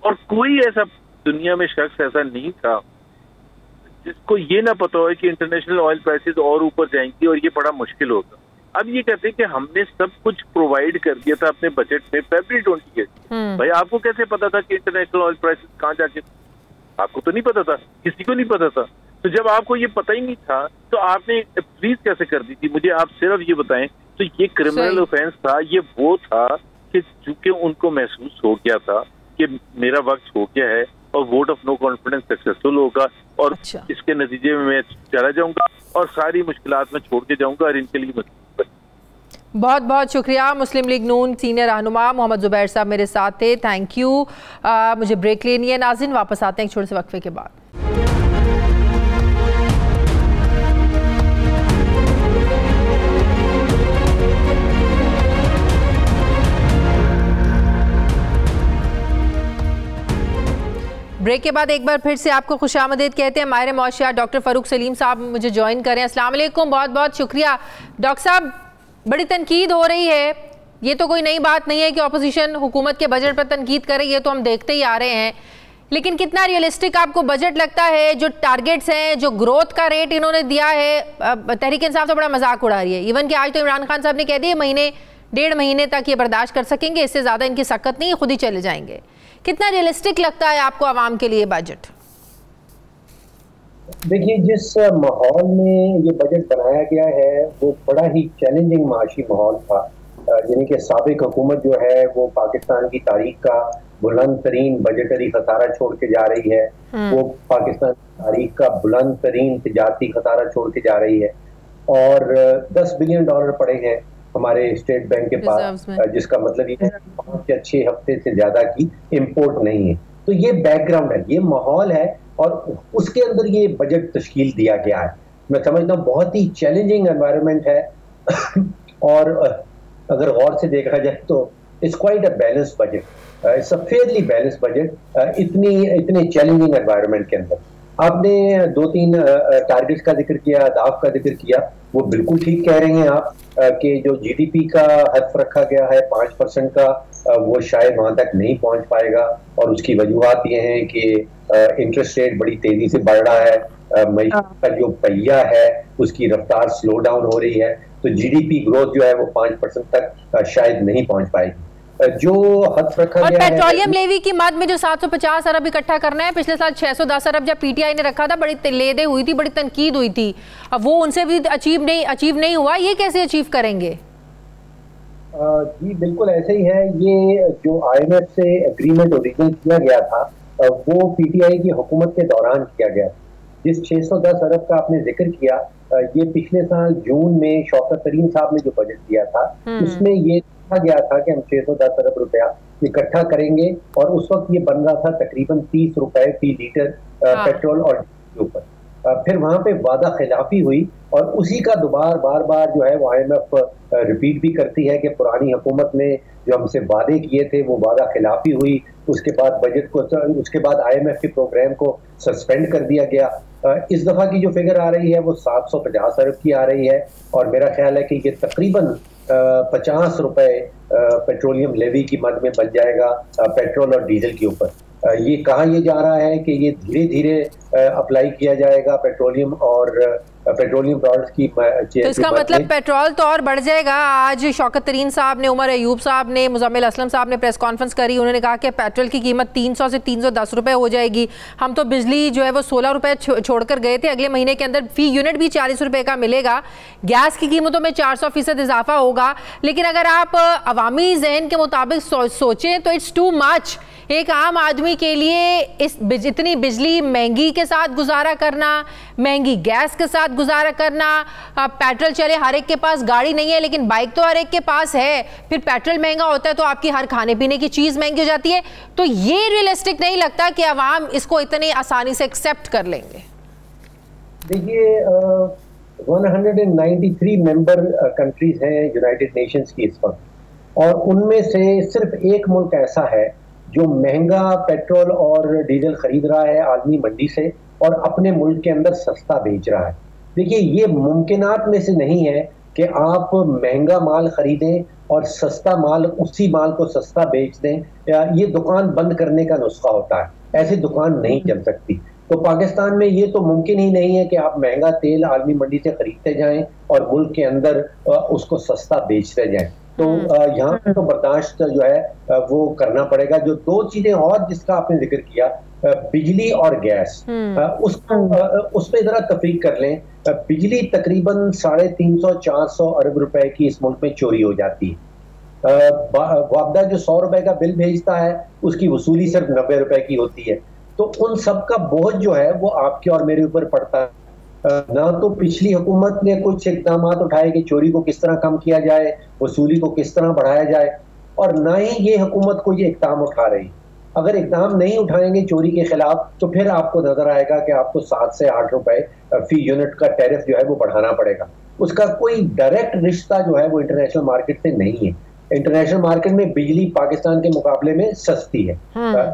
Speaker 5: और कोई ऐसा दुनिया में शख्स ऐसा नहीं था जिसको ये ना पता हो कि इंटरनेशनल ऑयल प्राइसेस और ऊपर जाएंगी और ये बड़ा मुश्किल होगा। अब ये कहते हैं कि हमने सब कुछ प्रोवाइड कर दिया था अपने बजट में फरवरी 28। भाई आपको कैसे पता था कि इंटरनेशनल ऑयल प्राइसेस कहाँ जाके, आपको तो नहीं पता था, किसी को नहीं पता था। तो जब आपको ये पता ही नहीं था तो आपने फ्रीज कैसे कर दी थी? मुझे आप सिर्फ ये बताएं। तो ये क्रिमिनल ऑफेंस था, ये वो था कि चूंकि उनको महसूस हो गया था कि मेरा वक्त हो गया है और vote of no confidence successful होगा और इसके नतीजे में मैं चला जाऊंगा और सारी मुश्किलात में छोड़ के जाऊंगा और इनके लिए
Speaker 1: बहुत बहुत शुक्रिया। मुस्लिम लीग नून सीनियर रहनुमा मोहम्मद जुबैर साहब मेरे साथ थे, थैंक यू। मुझे ब्रेक लेनी है नाज़रीन, वापस आते हैं एक छोटे से वक्फे के बाद। ब्रेक के बाद एक बार फिर से आपको खुशामदीद कहते हैं। माहिर मौशियात डॉक्टर फ़ारूक सलीम साहब मुझे ज्वाइन करें। अस्सलाम वालेकुम, बहुत बहुत शुक्रिया। डॉक्टर साहब, बड़ी तनकीद हो रही है, ये तो कोई नई बात नहीं है कि अपोजिशन हुकूमत के बजट पर तनकीद करे, ये तो हम देखते ही आ रहे हैं। लेकिन कितना रियलिस्टिक आपको बजट लगता है? जो टारगेट्स हैं, जो ग्रोथ का रेट इन्होंने दिया है, तहरीक इंसाफ तो बड़ा मजाक उड़ा रही है। इवन कि आज तो इमरान खान साहब ने कह दिया महीने 1.5 महीने तक ये बर्दाश्त कर सकेंगे, इससे ज़्यादा इनकी सकत नहीं, खुद ही चले जाएंगे। कितना रियलिस्टिक लगता है आपको आवाम के लिए बजट?
Speaker 6: देखिए, जिस माहौल में ये बजट बनाया गया है वो बड़ा ही चैलेंजिंग माशी माहौल था। यानी कि साबिक हुकूमत जो है वो पाकिस्तान की तारीख का बुलंद तरीन बजटरी खसारा छोड़ के जा रही है, वो पाकिस्तान की तारीख का बुलंद तरीन तिजारती खसारा छोड़ के जा रही है। और $10 बिलियन पड़े हैं हमारे स्टेट बैंक के पास, जिसका मतलब ये है 5 या 6 हफ्ते से ज्यादा की इम्पोर्ट नहीं है। तो ये बैकग्राउंड है, ये माहौल है और उसके अंदर ये बजट तश्कील दिया गया है। मैं समझता हूँ बहुत ही चैलेंजिंग एनवायरनमेंट है और अगर गौर से देखा जाए तो it's quite a balance budget, it's a fairly balance budget इतने चैलेंजिंग एनवायरनमेंट के अंदर। आपने 2-3 टारगेट्स का जिक्र किया, अहदाफ का जिक्र किया, वो बिल्कुल ठीक कह रहे हैं आप कि जो GDP का हदफ रखा गया है 5% का, वो शायद वहाँ तक नहीं पहुँच पाएगा, और उसकी वजूहत ये हैं कि इंटरेस्ट रेट बड़ी तेज़ी से बढ़ रहा है, मईशत का जो पहिया है उसकी रफ्तार स्लो डाउन हो रही है, तो जीडीपी ग्रोथ जो है वो 5% तक शायद नहीं पहुँच पाएगी। जो हद रखा
Speaker 1: और
Speaker 6: गया
Speaker 1: पेट्रोलियम लेवी की मद में जो 750 अरब इकट्ठा करना है, पिछले साल 610 अरब जब पीटीआई ने रखा था, बड़ी लेदे हुई थी, बड़ी तनकीद हुई थी, अब वो उनसे भी अचीव नहीं हुआ, ये कैसे अचीव करेंगे?
Speaker 6: जी बिल्कुल ऐसे ही है। ये जो IMF से एग्रीमेंट ओरिजिनल किया गया था वो पीटीआई की हुकूमत के दौरान किया गया। जिस 610 अरब का आपने जिक्र किया, ये पिछले साल जून में शौकत तरीन साहब ने जो बजट दिया था उसमें ये कहा गया था कि हम 610 अरब रुपया इकट्ठा करेंगे, और उस वक्त ये बन रहा था तकरीबन 30 रुपए फी लीटर पेट्रोल और डीजल के ऊपर। फिर वहां पे वादा खिलाफी हुई, और उसी का बार बार जो है वो IMF रिपीट भी करती है कि पुरानी हुकूमत ने जो हमसे वादे किए थे वो वादा खिलाफी हुई। उसके बाद बजट को, उसके बाद IMF के प्रोग्राम को सस्पेंड कर दिया गया। इस दफा की जो फिगर आ रही है वो 750 अरब की आ रही है, और मेरा ख्याल है कि ये तकरीबन 50 रुपए पेट्रोलियम लेवी की मद में बन जाएगा पेट्रोल और डीजल के ऊपर। ये कहा यह जा रहा है कि ये धीरे धीरे अप्लाई किया जाएगा पेट्रोलियम और पेट्रोलियम प्रोडक्ट्स की।
Speaker 1: तो इसका मतलब पेट्रोल तो और बढ़ जाएगा। आज शौकत तरीन साहब ने, उमर अयूब साहब ने, मुजम्मिल असलम साहब ने प्रेस कॉन्फ्रेंस करी, उन्होंने कहा कि पेट्रोल की कीमत 300 से 310 रुपए हो जाएगी। हम तो बिजली जो है वो 16 रुपए छोड़कर गए थे, अगले महीने के अंदर फी यूनिट भी 40 रुपए का मिलेगा। गैस की कीमतों में 400% इजाफा होगा। लेकिन अगर आप अवामी जहन के मुताबिक सोचें तो इट्स टू मच। एक आम आदमी के लिए इतनी बिजली महंगी के साथ गुजारा करना, महंगी गैस के साथ गुजारा करना, पेट्रोल चले, हर एक के पास गाड़ी नहीं है लेकिन बाइक तो हर एक के पास है, फिर पेट्रोल महंगा होता है तो आपकी हर खाने पीने की चीज़ महंगी हो जाती है। तो ये रियलिस्टिक नहीं लगता कि अवाम इसको इतनी आसानी से एक्सेप्ट कर लेंगे।
Speaker 6: देखिए 193 मेंबर कंट्रीज हैं यूनाइटेड नेशंस की इस वक्त, और उनमें से सिर्फ एक मुल्क ऐसा है जो महंगा पेट्रोल और डीजल खरीद रहा है आलमी मंडी से और अपने मुल्क के अंदर सस्ता बेच रहा है। देखिए ये मुमकिनात में से नहीं है कि आप महंगा माल खरीदें और सस्ता माल, उसी माल को सस्ता बेच दें। ये दुकान बंद करने का नुस्खा होता है, ऐसी दुकान नहीं चल सकती। तो पाकिस्तान में ये तो मुमकिन ही नहीं है कि आप महंगा तेल आलमी मंडी से खरीदते जाएं और मुल्क के अंदर उसको सस्ता बेचते जाएं। तो यहाँ पे तो बर्दाश्त जो है वो करना पड़ेगा। जो दो चीजें और जिसका आपने जिक्र किया, बिजली और गैस, उस पे जरा तफरीक कर लें। बिजली तकरीबन 350-400 अरब रुपए की इस मुल्क में चोरी हो जाती है। वापदा जो 100 रुपए का बिल भेजता है उसकी वसूली सिर्फ 90 रुपए की होती है। तो उन सब का बोझ जो है वो आपके और मेरे ऊपर पड़ता है। ना तो पिछली हुकूमत ने कुछ इकदाम उठाए कि चोरी को किस तरह कम किया जाए, वसूली को किस तरह बढ़ाया जाए, और ना ही ये हुकूमत को ये इकदाम उठा रही। अगर इकदाम नहीं उठाएंगे चोरी के खिलाफ तो फिर आपको नजर आएगा कि आपको 7 से 8 रुपए फी यूनिट का टैरिफ जो है वो बढ़ाना पड़ेगा। उसका कोई डायरेक्ट रिश्ता जो है वो इंटरनेशनल मार्केट से नहीं है। इंटरनेशनल मार्केट में बिजली पाकिस्तान के मुकाबले में सस्ती है।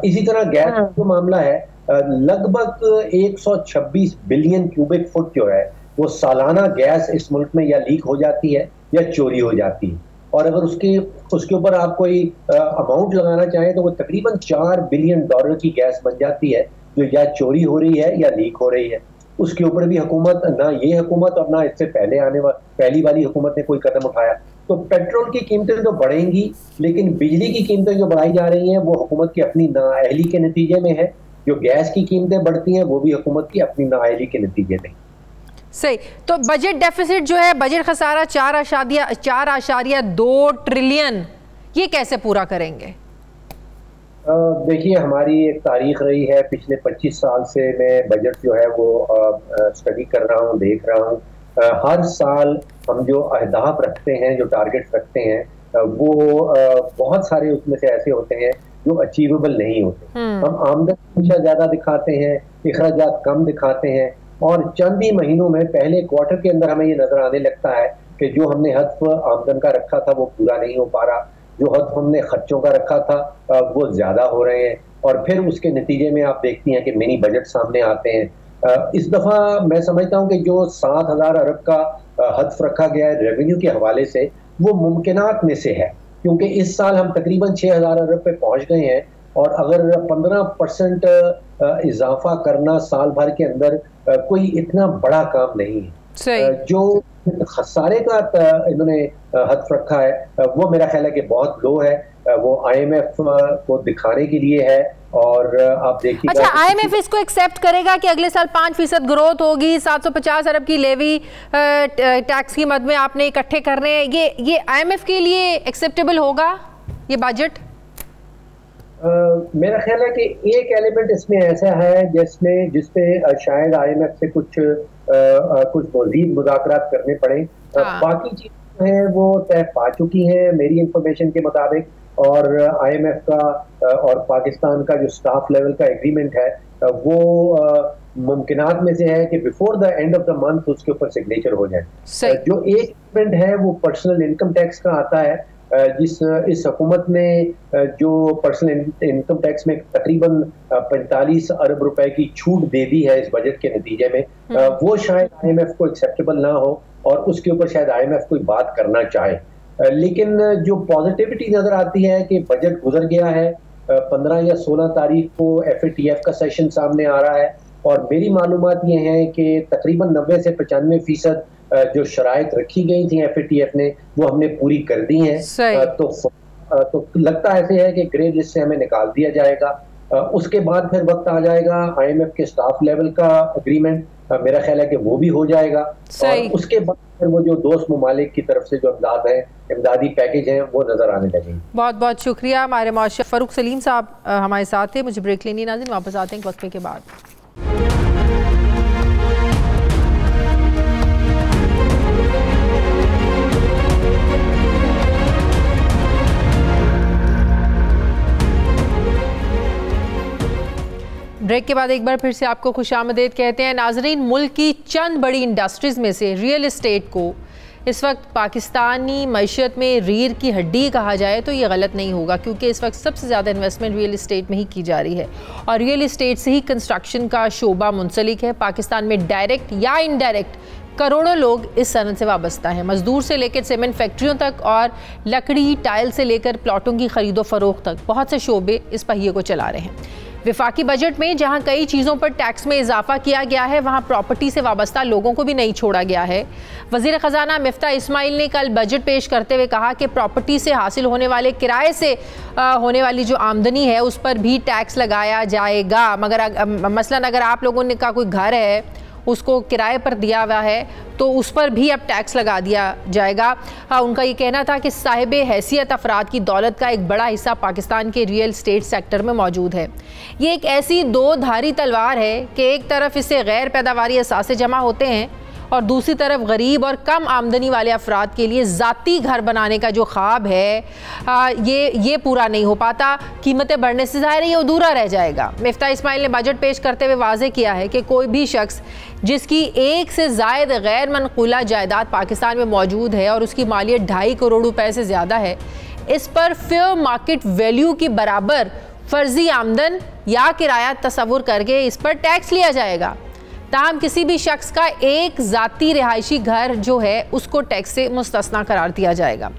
Speaker 6: इसी तरह गैस का जो मामला है, लगभग 126 बिलियन क्यूबिक फुट जो है वो सालाना गैस इस मुल्क में या लीक हो जाती है या चोरी हो जाती है। और अगर उसके ऊपर आप कोई अमाउंट लगाना चाहें तो वो तकरीबन $4 बिलियन की गैस बन जाती है जो या चोरी हो रही है या लीक हो रही है। उसके ऊपर भी हुकूमत, ना ये हुकूमत और ना इससे पहली वाली हुकूमत ने कोई कदम उठाया। तो पेट्रोल की कीमतें तो बढ़ेंगी, लेकिन बिजली की कीमतें जो बढ़ाई जा रही हैं वो हुकूमत की अपनी नाअहली के नतीजे में है। जो गैस की कीमतें बढ़ती हैं वो भी हुकूमत की अपनी नाअहली के नतीजे में।
Speaker 1: सही। तो बजट डेफिसिट जो है, बजट खसारा 4.2 ट्रिलियन, ये कैसे पूरा करेंगे?
Speaker 6: देखिए हमारी एक तारीख रही है, पिछले 25 साल से मैं बजट जो है वो स्टडी कर रहा हूँ, देख रहा हूँ। हर साल हम जो अहदाफ रखते हैं, जो टारगेट्स रखते हैं, वो बहुत सारे उसमें से ऐसे होते हैं जो अचीवेबल नहीं होते। हम आमदन हमेशा ज्यादा दिखाते हैं, इखराजात कम दिखाते हैं, और चंद ही महीनों में पहले क्वार्टर के अंदर हमें ये नजर आने लगता है कि जो हमने हदफ आमदन का रखा था वो पूरा नहीं हो पा रहा, जो हदफ हमने खर्चों का रखा था वो ज्यादा हो रहे हैं, और फिर उसके नतीजे में आप देखती हैं कि मिनी बजट सामने आते हैं। इस दफा मैं समझता हूँ कि जो 7,000 अरब का हदफ रखा गया है रेवेन्यू के हवाले से, वो मुमकिनात में से है। क्योंकि इस साल हम तकरीबन 6,000 अरब पे पहुंच गए हैं और अगर 15% इजाफा करना साल भर के अंदर कोई इतना बड़ा काम नहीं है। जो खसारे का इन्होंने हद रखा है वो मेरा ख्याल है कि बहुत लो है, वो IMF को दिखाने के लिए है। और आप देखिए,
Speaker 1: अच्छा, IMF इसको एक्सेप्ट करेगा कि अगले साल 5% ग्रोथ होगी, 750 अरब की लेवी टैक्स की मद में आपने इकट्ठे करने हैं, ये IMF के लिए एक्सेप्टेबल होगा ये बजट?
Speaker 6: मेरा ख्याल है कि एक एलिमेंट इसमें ऐसा है जिसपे शायद IMF से कुछ मजीद मुज़ाकरात करने पड़े। बाकी चीजें हैं वो तय पा चुकी हैं मेरी इंफॉर्मेशन के मुताबिक, और IMF का और पाकिस्तान का जो स्टाफ लेवल का एग्रीमेंट है वो मुमकिनात में से है कि before the end of the month उसके ऊपर सिग्नेचर हो जाए। जो एक एग्रीमेंट है वो पर्सनल इनकम टैक्स का आता है, इस हुकूमत ने जो पर्सनल इनकम टैक्स में तकरीबन 45 अरब रुपए की छूट दे दी है इस बजट के नतीजे में, वो शायद IMF को एक्सेप्टेबल ना हो और उसके ऊपर शायद IMF कोई बात करना चाहे। लेकिन जो पॉजिटिविटी नजर आती है कि बजट गुजर गया है, 15 या 16 तारीख को FATF का सेशन सामने आ रहा है और मेरी मालूमात ये है कि तकरीबन 90 से 95% जो शराइत रखी गई थी FATF ने वो हमने पूरी कर दी हैं। तो लगता ऐसे है कि ग्रे लिस्ट से हमें निकाल दिया जाएगा। उसके बाद फिर वक्त आ जाएगा IMF के स्टाफ लेवल का एग्रीमेंट, मेरा ख्याल है कि वो भी हो जाएगा। और उसके बाद फिर वो जो दोस्त ममालिक की तरफ से जो इमदादी पैकेज हैं वो नजर आने लगेंगे।
Speaker 1: बहुत बहुत शुक्रिया। हमारे मौशूद फ़ारूक सलीम साहब हमारे साथ थे। मुझे ब्रेक लेनी नाज़रीन, वापस आते हैं वक्फे के बाद। ब्रेक के बाद एक बार फिर से आपको खुशामदीद कहते हैं नाजरीन। मुल्क की चंद बड़ी इंडस्ट्रीज़ में से रियल इस्टेट को इस वक्त पाकिस्तानी मईशत में रीढ़ की हड्डी कहा जाए तो ये गलत नहीं होगा, क्योंकि इस वक्त सबसे ज़्यादा इन्वेस्टमेंट रियल इस्टेट में ही की जा रही है और रियल इस्टेट से ही कंस्ट्रक्शन का शोबा मुंसलिक है। पाकिस्तान में डायरेक्ट या इनडायरेक्ट करोड़ों लोग इस सनत से वाबस्ता हैं, मजदूर से लेकर सीमेंट फैक्ट्रियों तक और लकड़ी टाइल से लेकर प्लॉटों की खरीदो फरोख्त तक बहुत से शोबे इस पहिए को चला रहे हैं। विफाकी बजट में जहां कई चीज़ों पर टैक्स में इजाफा किया गया है, वहां प्रॉपर्टी से वाबस्ता लोगों को भी नहीं छोड़ा गया है। वज़ीर ख़जाना मिफ्ता इस्माइल ने कल बजट पेश करते हुए कहा कि प्रॉपर्टी से हासिल होने वाले किराए से होने वाली जो आमदनी है उस पर भी टैक्स लगाया जाएगा। मगर मसलन अगर आप लोगों ने का कोई घर है उसको किराए पर दिया हुआ है तो उस पर भी अब टैक्स लगा दिया जाएगा। उनका ये कहना था कि साहिब हैसियत अफराद की दौलत का एक बड़ा हिस्सा पाकिस्तान के रियल स्टेट सेक्टर में मौजूद है। ये एक ऐसी दो धारी तलवार है कि एक तरफ इससे गैर पैदावारी असासे जमा होते हैं और दूसरी तरफ गरीब और कम आमदनी वाले अफराद के लिए ज़ाती घर बनाने का जो ख्वाब है ये पूरा नहीं हो पाता। कीमतें बढ़ने से ज़ाहिर ये अधूरा रह जाएगा। मिफ्ता इस्माइल ने बजट पेश करते हुए वाज़े किया है कि कोई भी शख्स जिसकी एक से ज़ायद गैर मनकूला जायदाद पाकिस्तान में मौजूद है और उसकी मालियत 2.5 करोड़ रुपए से ज़्यादा है, इस पर फेयर मार्केट वैल्यू की बराबर फ़र्जी आमदन या किराया तस्वुर करके इस पर टैक्स लिया जाएगा। ताहम किसी भी शख्स का एक ज़ाती रिहायशी घर जो है उसको टैक्स से मुस्तस्ना करार दिया जाएगा।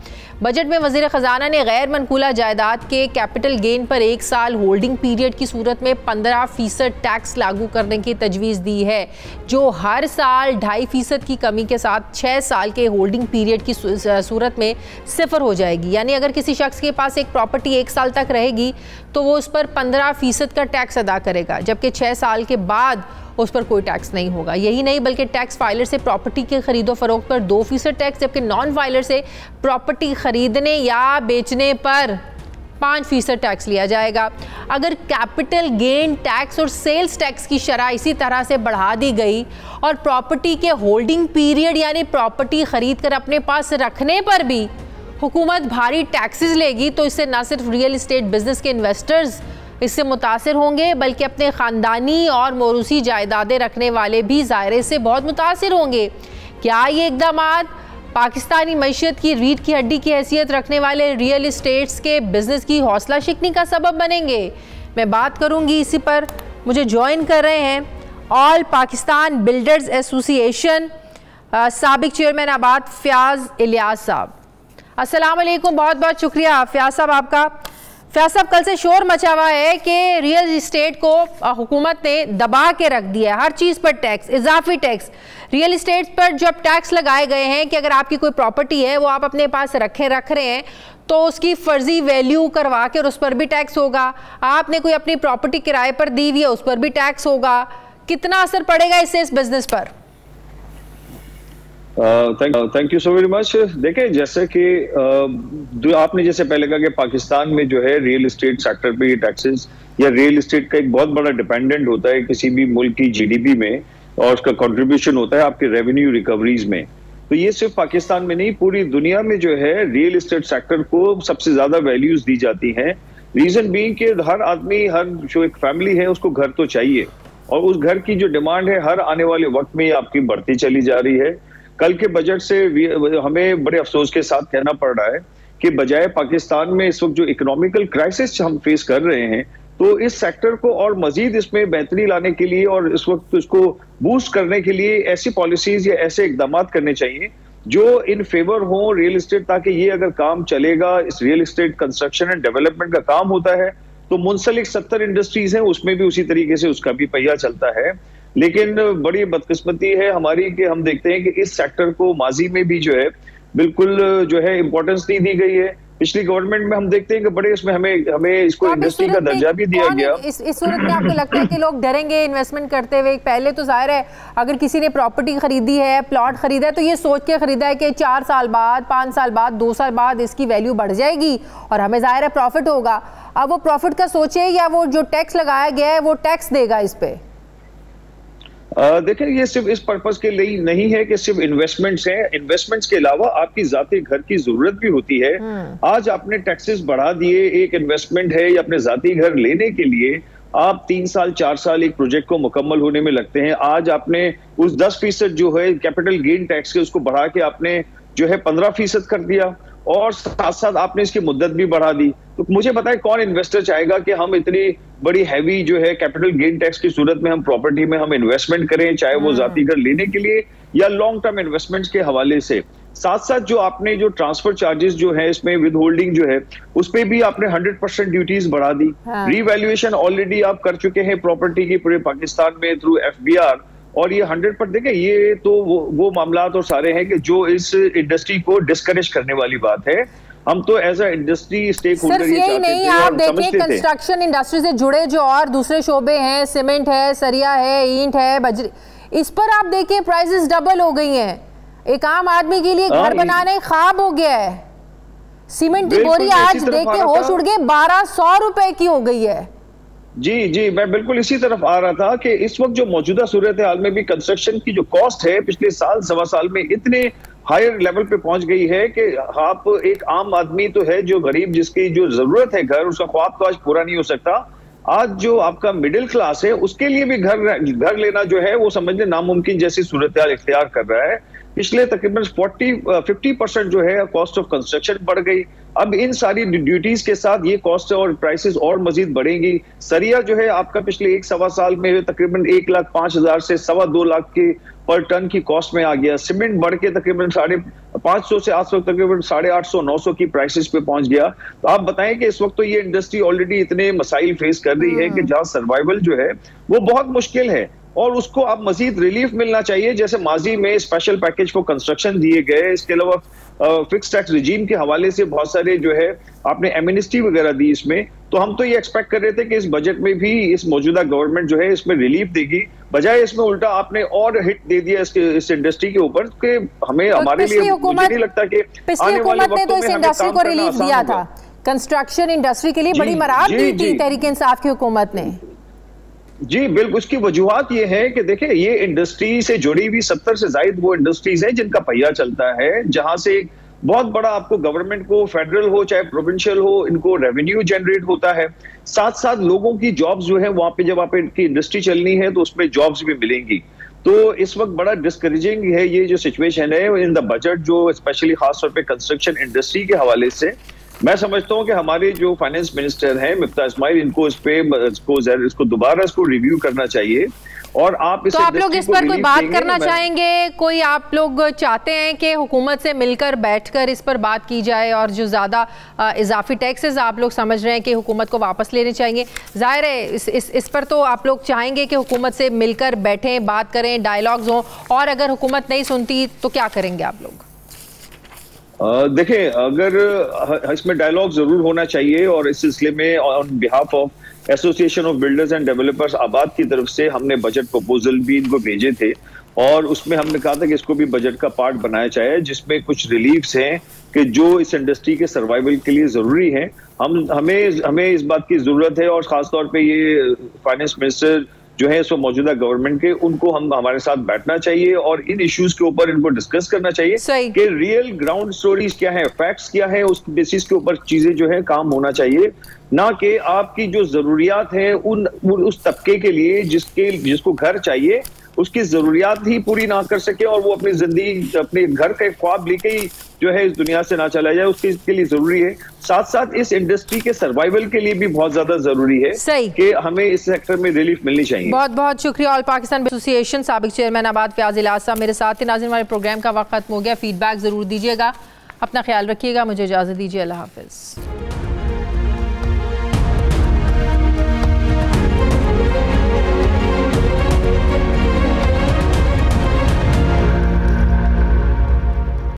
Speaker 1: बजट में वज़ीर ख़जाना ने गैर मनकूला जायदाद के कैपिटल गेन पर 1 साल होल्डिंग पीरियड की सूरत में 15% टैक्स लागू करने की तजवीज़ दी है, जो हर साल 2.5% की कमी के साथ 6 साल के होल्डिंग पीरियड की सूरत में 0 हो जाएगी। यानी अगर किसी शख्स के पास एक प्रॉपर्टी 1 साल तक रहेगी तो वो उस पर 15% का टैक्स अदा करेगा, जबकि 6 साल के बाद उस पर कोई टैक्स नहीं होगा। यही नहीं बल्कि टैक्स फाइलर से प्रॉपर्टी के खरीदो फरोख्त पर 2% टैक्स, जबकि नॉन फाइलर से प्रॉपर्टी खरीदने या बेचने पर 5% टैक्स लिया जाएगा। अगर कैपिटल गेन टैक्स और सेल्स टैक्स की शरह इसी तरह से बढ़ा दी गई और प्रॉपर्टी के होल्डिंग पीरियड यानी प्रॉपर्टी खरीद कर अपने पास रखने पर भी हुकूमत भारी टैक्सेस लेगी, तो इससे न सिर्फ रियल इस्टेट बिजनेस के इन्वेस्टर्स इससे मुतासिर होंगे बल्कि अपने ख़ानदानी और मौरूसी जायदादें रखने वाले भी ज़ायरे से बहुत मुतासिर होंगे। क्या ये इक़दामात पाकिस्तानी मईशत की रीढ़ की हड्डी की हैसियत रखने वाले रियल इस्टेट्स के बिज़नेस की हौसला शिकनी का सबब बनेंगे? मैं बात करूँगी इसी पर। मुझे ज्वाइन कर रहे हैं ऑल पाकिस्तान बिल्डर्स एसोसिएशन साबिक चेयरमैन आबाद फ़याज़ इलियास साहब। अस्सलाम वालेकुम, बहुत बहुत शुक्रिया फयाज साहब आपका। फयाज साहब, कल से शोर मचा हुआ है कि रियल इस्टेट को हुकूमत ने दबा के रख दिया है, हर चीज़ पर टैक्स, इजाफी टैक्स। रियल इस्टेट पर जब टैक्स लगाए गए हैं कि अगर आपकी कोई प्रॉपर्टी है वो आप अपने पास रख रहे हैं तो उसकी फर्जी वैल्यू करवा के और उस पर भी टैक्स होगा। आपने कोई अपनी प्रॉपर्टी किराए पर दी हुई है उस पर भी टैक्स होगा। कितना असर पड़ेगा इससे इस बिजनेस पर?
Speaker 4: Thank you so very much. देखिए, जैसे कि आपने जैसे पहले कहा कि पाकिस्तान में जो है रियल इस्टेट सेक्टर पे ये टैक्सेस या रियल इस्टेट का एक बहुत बड़ा डिपेंडेंट होता है किसी भी मुल्क की जीडीपी में, और उसका कंट्रीब्यूशन होता है आपके रेवेन्यू रिकवरीज में। तो ये सिर्फ पाकिस्तान में नहीं, पूरी दुनिया में जो है रियल इस्टेट सेक्टर को सबसे ज्यादा वैल्यूज दी जाती हैं। रीजन बीइंग कि हर आदमी, हर जो एक फैमिली है उसको घर तो चाहिए, और उस घर की जो डिमांड है हर आने वाले वक्त में आपकी बढ़ती चली जा रही है। कल के बजट से हमें बड़े अफसोस के साथ कहना पड़ रहा है कि बजाय पाकिस्तान में इस वक्त जो इकोनॉमिकल क्राइसिस हम फेस कर रहे हैं, तो इस सेक्टर को और मजीद इसमें बेहतरी लाने के लिए और इस वक्त उसको बूस्ट करने के लिए ऐसी पॉलिसीज या ऐसे इकदाम करने चाहिए जो इन फेवर हो रियल इस्टेट, ताकि ये अगर काम चलेगा, इस real estate construction and development का काम होता है तो मुंसलिक 70 इंडस्ट्रीज हैं उसमें भी उसी तरीके से उसका भी पहिया चलता है। लेकिन बड़ी बदकिस्मती है हमारी कि हम देखते हैं कि इस सेक्टर को माजी में भी जो है बिल्कुल जो है इम्पोर्टेंस नहीं दी गई है। पिछली गवर्नमेंट में हम देखते हैं कि बड़े इसमें हमें इसको इंडस्ट्री का दर्जा भी दिया गया।
Speaker 1: इस सूरत में आपको लगता है कि लोग डरेंगे इन्वेस्टमेंट करते हुए? पहले तो जाहिर है अगर किसी ने प्रॉपर्टी खरीदी है, प्लॉट खरीदा है, तो ये सोच के खरीदा है कि 4 साल बाद, 5 साल बाद, 2 साल बाद इसकी वैल्यू बढ़ जाएगी और हमें जाहिर है प्रॉफिट होगा। अब वो प्रॉफिट का सोचे या वो जो टैक्स लगाया गया है वो टैक्स देगा इस पे?
Speaker 4: देखिए, ये सिर्फ इस पर्पस के लिए नहीं है कि सिर्फ इन्वेस्टमेंट्स हैं, इन्वेस्टमेंट्स के अलावा आपकी जाती घर की जरूरत भी होती है। आज आपने टैक्सेस बढ़ा दिए, एक इन्वेस्टमेंट है या अपने जाती घर लेने के लिए आप 3 साल 4 साल एक प्रोजेक्ट को मुकम्मल होने में लगते हैं। आज आपने उस 10% जो है कैपिटल गेन टैक्स के उसको बढ़ा के आपने जो है 15% कर दिया, और साथ साथ आपने इसकी मुद्दत भी बढ़ा दी। तो मुझे बताएं कौन इन्वेस्टर चाहेगा कि हम इतनी बड़ी हैवी जो है कैपिटल गेन टैक्स की सूरत में हम प्रॉपर्टी में हम इन्वेस्टमेंट करें, चाहे वो जाती घर लेने के लिए या लॉन्ग टर्म इन्वेस्टमेंट्स के हवाले से। साथ साथ जो आपने जो ट्रांसफर चार्जेस जो है इसमें विद होल्डिंग जो है उस पे भी आपने 100% ड्यूटीज बढ़ा दी। रीवैल्यूएशन ऑलरेडी आप कर चुके हैं प्रॉपर्टी की पूरे पाकिस्तान में थ्रू FBR, और ये 100% देखिए ये तो वो मामला तो सारे हैं कि जो इस इंडस्ट्री को डिस्करेज करने वाली बात है। हम तो as a industry stakeholder ये चाहते थे,
Speaker 1: आप देखिए कंस्ट्रक्शन इंडस्ट्री से जुड़े जो और दूसरे शोबे हैं, सीमेंट है, सरिया है, ईंट है, बजरी, इस पर आप देखिए प्राइसेस डबल हो गई हैं। एक आम आदमी के लिए घर बनाने ख्वाब हो गया है। सीमेंट की बोरी आज देख के होश उड़ गए, 1200 रुपए की हो गई है।
Speaker 4: जी, मैं बिल्कुल इसी तरफ आ रहा था कि इस वक्त जो मौजूदा सूरत हाल में भी कंस्ट्रक्शन की जो कॉस्ट है पिछले साल सवा साल में इतने हायर लेवल पे पहुंच गई है कि आप एक आम आदमी तो है जो गरीब जिसकी जो जरूरत है घर, उसका ख्वाब तो आज पूरा नहीं हो सकता। आज जो आपका मिडिल क्लास है उसके लिए भी घर लेना जो है वो समझने नामुमकिन जैसी सूरत हाल इख्तियार कर रहा है। पिछले तकरीबन 50% जो है कॉस्ट ऑफ कंस्ट्रक्शन बढ़ गई। अब इन सारी ड्यूटीज के साथ ये कॉस्ट और प्राइसेस और मजीद बढ़ेंगी। सरिया जो है आपका पिछले 1-1.25 साल में तकरीबन 1,05,000 से 2.25 लाख के पर टन की कॉस्ट में आ गया। सीमेंट बढ़ के तकरीबन 550 से आज तक तकरीबन 850-900 की प्राइसेस पे पहुंच गया। तो आप बताएं कि इस वक्त तो ये इंडस्ट्री ऑलरेडी इतने मसाइल फेस कर रही है कि जहां सर्वाइवल जो है वो बहुत मुश्किल है, और उसको अब मजीद रिलीफ मिलना चाहिए। जैसे माजी में स्पेशल पैकेज फॉर कंस्ट्रक्शन दिए गए, इसके अलावा फिक्स टैक्स रिजीम के हवाले से बहुत सारे जो है आपने एमनेस्टी वगैरह दी इसमें। तो हम तो ये एक्सपेक्ट कर रहे थे कि इस बजट में भी इस मौजूदा गवर्नमेंट जो है इसमें रिलीफ देगी, बजाय इसमें उल्टा आपने और हिट दे दिया इस इंडस्ट्री के ऊपर कि हमें तो हमारे लिए मुझे नहीं लगता कि आने वाले वक्तों में हमें काम करना आसान होगा।
Speaker 1: कंस्ट्रक्शन इंडस्ट्री के लिए बड़ी मराहत दी थी तहरीक इंसाफ की हुकूमत ने।
Speaker 4: जी बिल्कुल, उसकी वजूहत ये है कि देखिए ये इंडस्ट्री से जुड़ी हुई 70 से ज्यादा वो इंडस्ट्रीज हैं जिनका पहिया चलता है, जहां से बहुत बड़ा आपको गवर्नमेंट को, फेडरल हो चाहे प्रोविंशियल हो, इनको रेवेन्यू जनरेट होता है। साथ साथ लोगों की जॉब्स जो है वहां पे जब आप इनकी इंडस्ट्री चलनी है तो उसमें जॉब्स भी मिलेंगी। तो इस वक्त बड़ा डिस्करेजिंग है ये जो सिचुएशन है इन द बजट, जो स्पेशली खासतौर पे कंस्ट्रक्शन इंडस्ट्री के हवाले से। मैं समझता हूं कि हमारे जो फाइनेंस मिनिस्टर हैं मिफ्ता इस्माइल, इनको इसको दोबारा इसको रिव्यू करना चाहिए और आप
Speaker 1: तो आप लोग इस पर कोई बात करना चाहेंगे? कोई आप लोग चाहते हैं कि हुकूमत से मिलकर बैठकर इस पर बात की जाए और जो ज़्यादा इजाफी टैक्सेस आप लोग समझ रहे हैं कि हुकूमत को वापस लेने चाहिए, जाहिर है इस पर तो आप लोग चाहेंगे कि हुकूमत से मिलकर बैठें, बात करें, डायलॉग्स हों, और अगर हुकूमत नहीं सुनती तो क्या करेंगे आप लोग?
Speaker 4: देखें, अगर इसमें डायलॉग जरूर होना चाहिए और इस सिलसिले में on behalf of association of builders and developers आबाद की तरफ से हमने बजट प्रपोजल भी इनको भेजे थे और उसमें हमने कहा था कि इसको भी बजट का पार्ट बनाया जाए, जिसमें कुछ रिलीफ्स हैं कि जो इस इंडस्ट्री के सर्वाइवल के लिए जरूरी है। हमें इस बात की जरूरत है और खासतौर पे ये फाइनेंस मिनिस्टर जो है इसको मौजूदा गवर्नमेंट के, उनको हमारे साथ बैठना चाहिए और इन इश्यूज के ऊपर इनको डिस्कस करना चाहिए कि रियल ग्राउंड स्टोरीज क्या है, फैक्ट्स क्या है, उस बेसिस के ऊपर चीजें जो है काम होना चाहिए, ना कि आपकी जो जरूरियात है उस तबके के लिए जिसको घर चाहिए उसकी जरूरियात ही पूरी ना कर सके और वो अपनी जिंदगी अपने घर का ख्वाब लेके ही जो है इस दुनिया से ना चला जाए, उसके लिए जरूरी है। साथ साथ इस इंडस्ट्री के सर्वाइवल के लिए भी बहुत ज्यादा जरूरी है कि हमें इस सेक्टर में रिलीफ मिलनी चाहिए।
Speaker 1: बहुत बहुत शुक्रिया। ऑल पाकिस्तान एसोसिएशन साबिक चेयरमैन आबाद फयाज इलाज साहब मेरे साथ थे। नाज़रीन, हमारे प्रोग्राम का वक्त खत्म हो गया। फीडबैक जरूर दीजिएगा, अपना ख्याल रखिएगा, मुझे इजाजत दीजिए, अल्लाह हाफिज।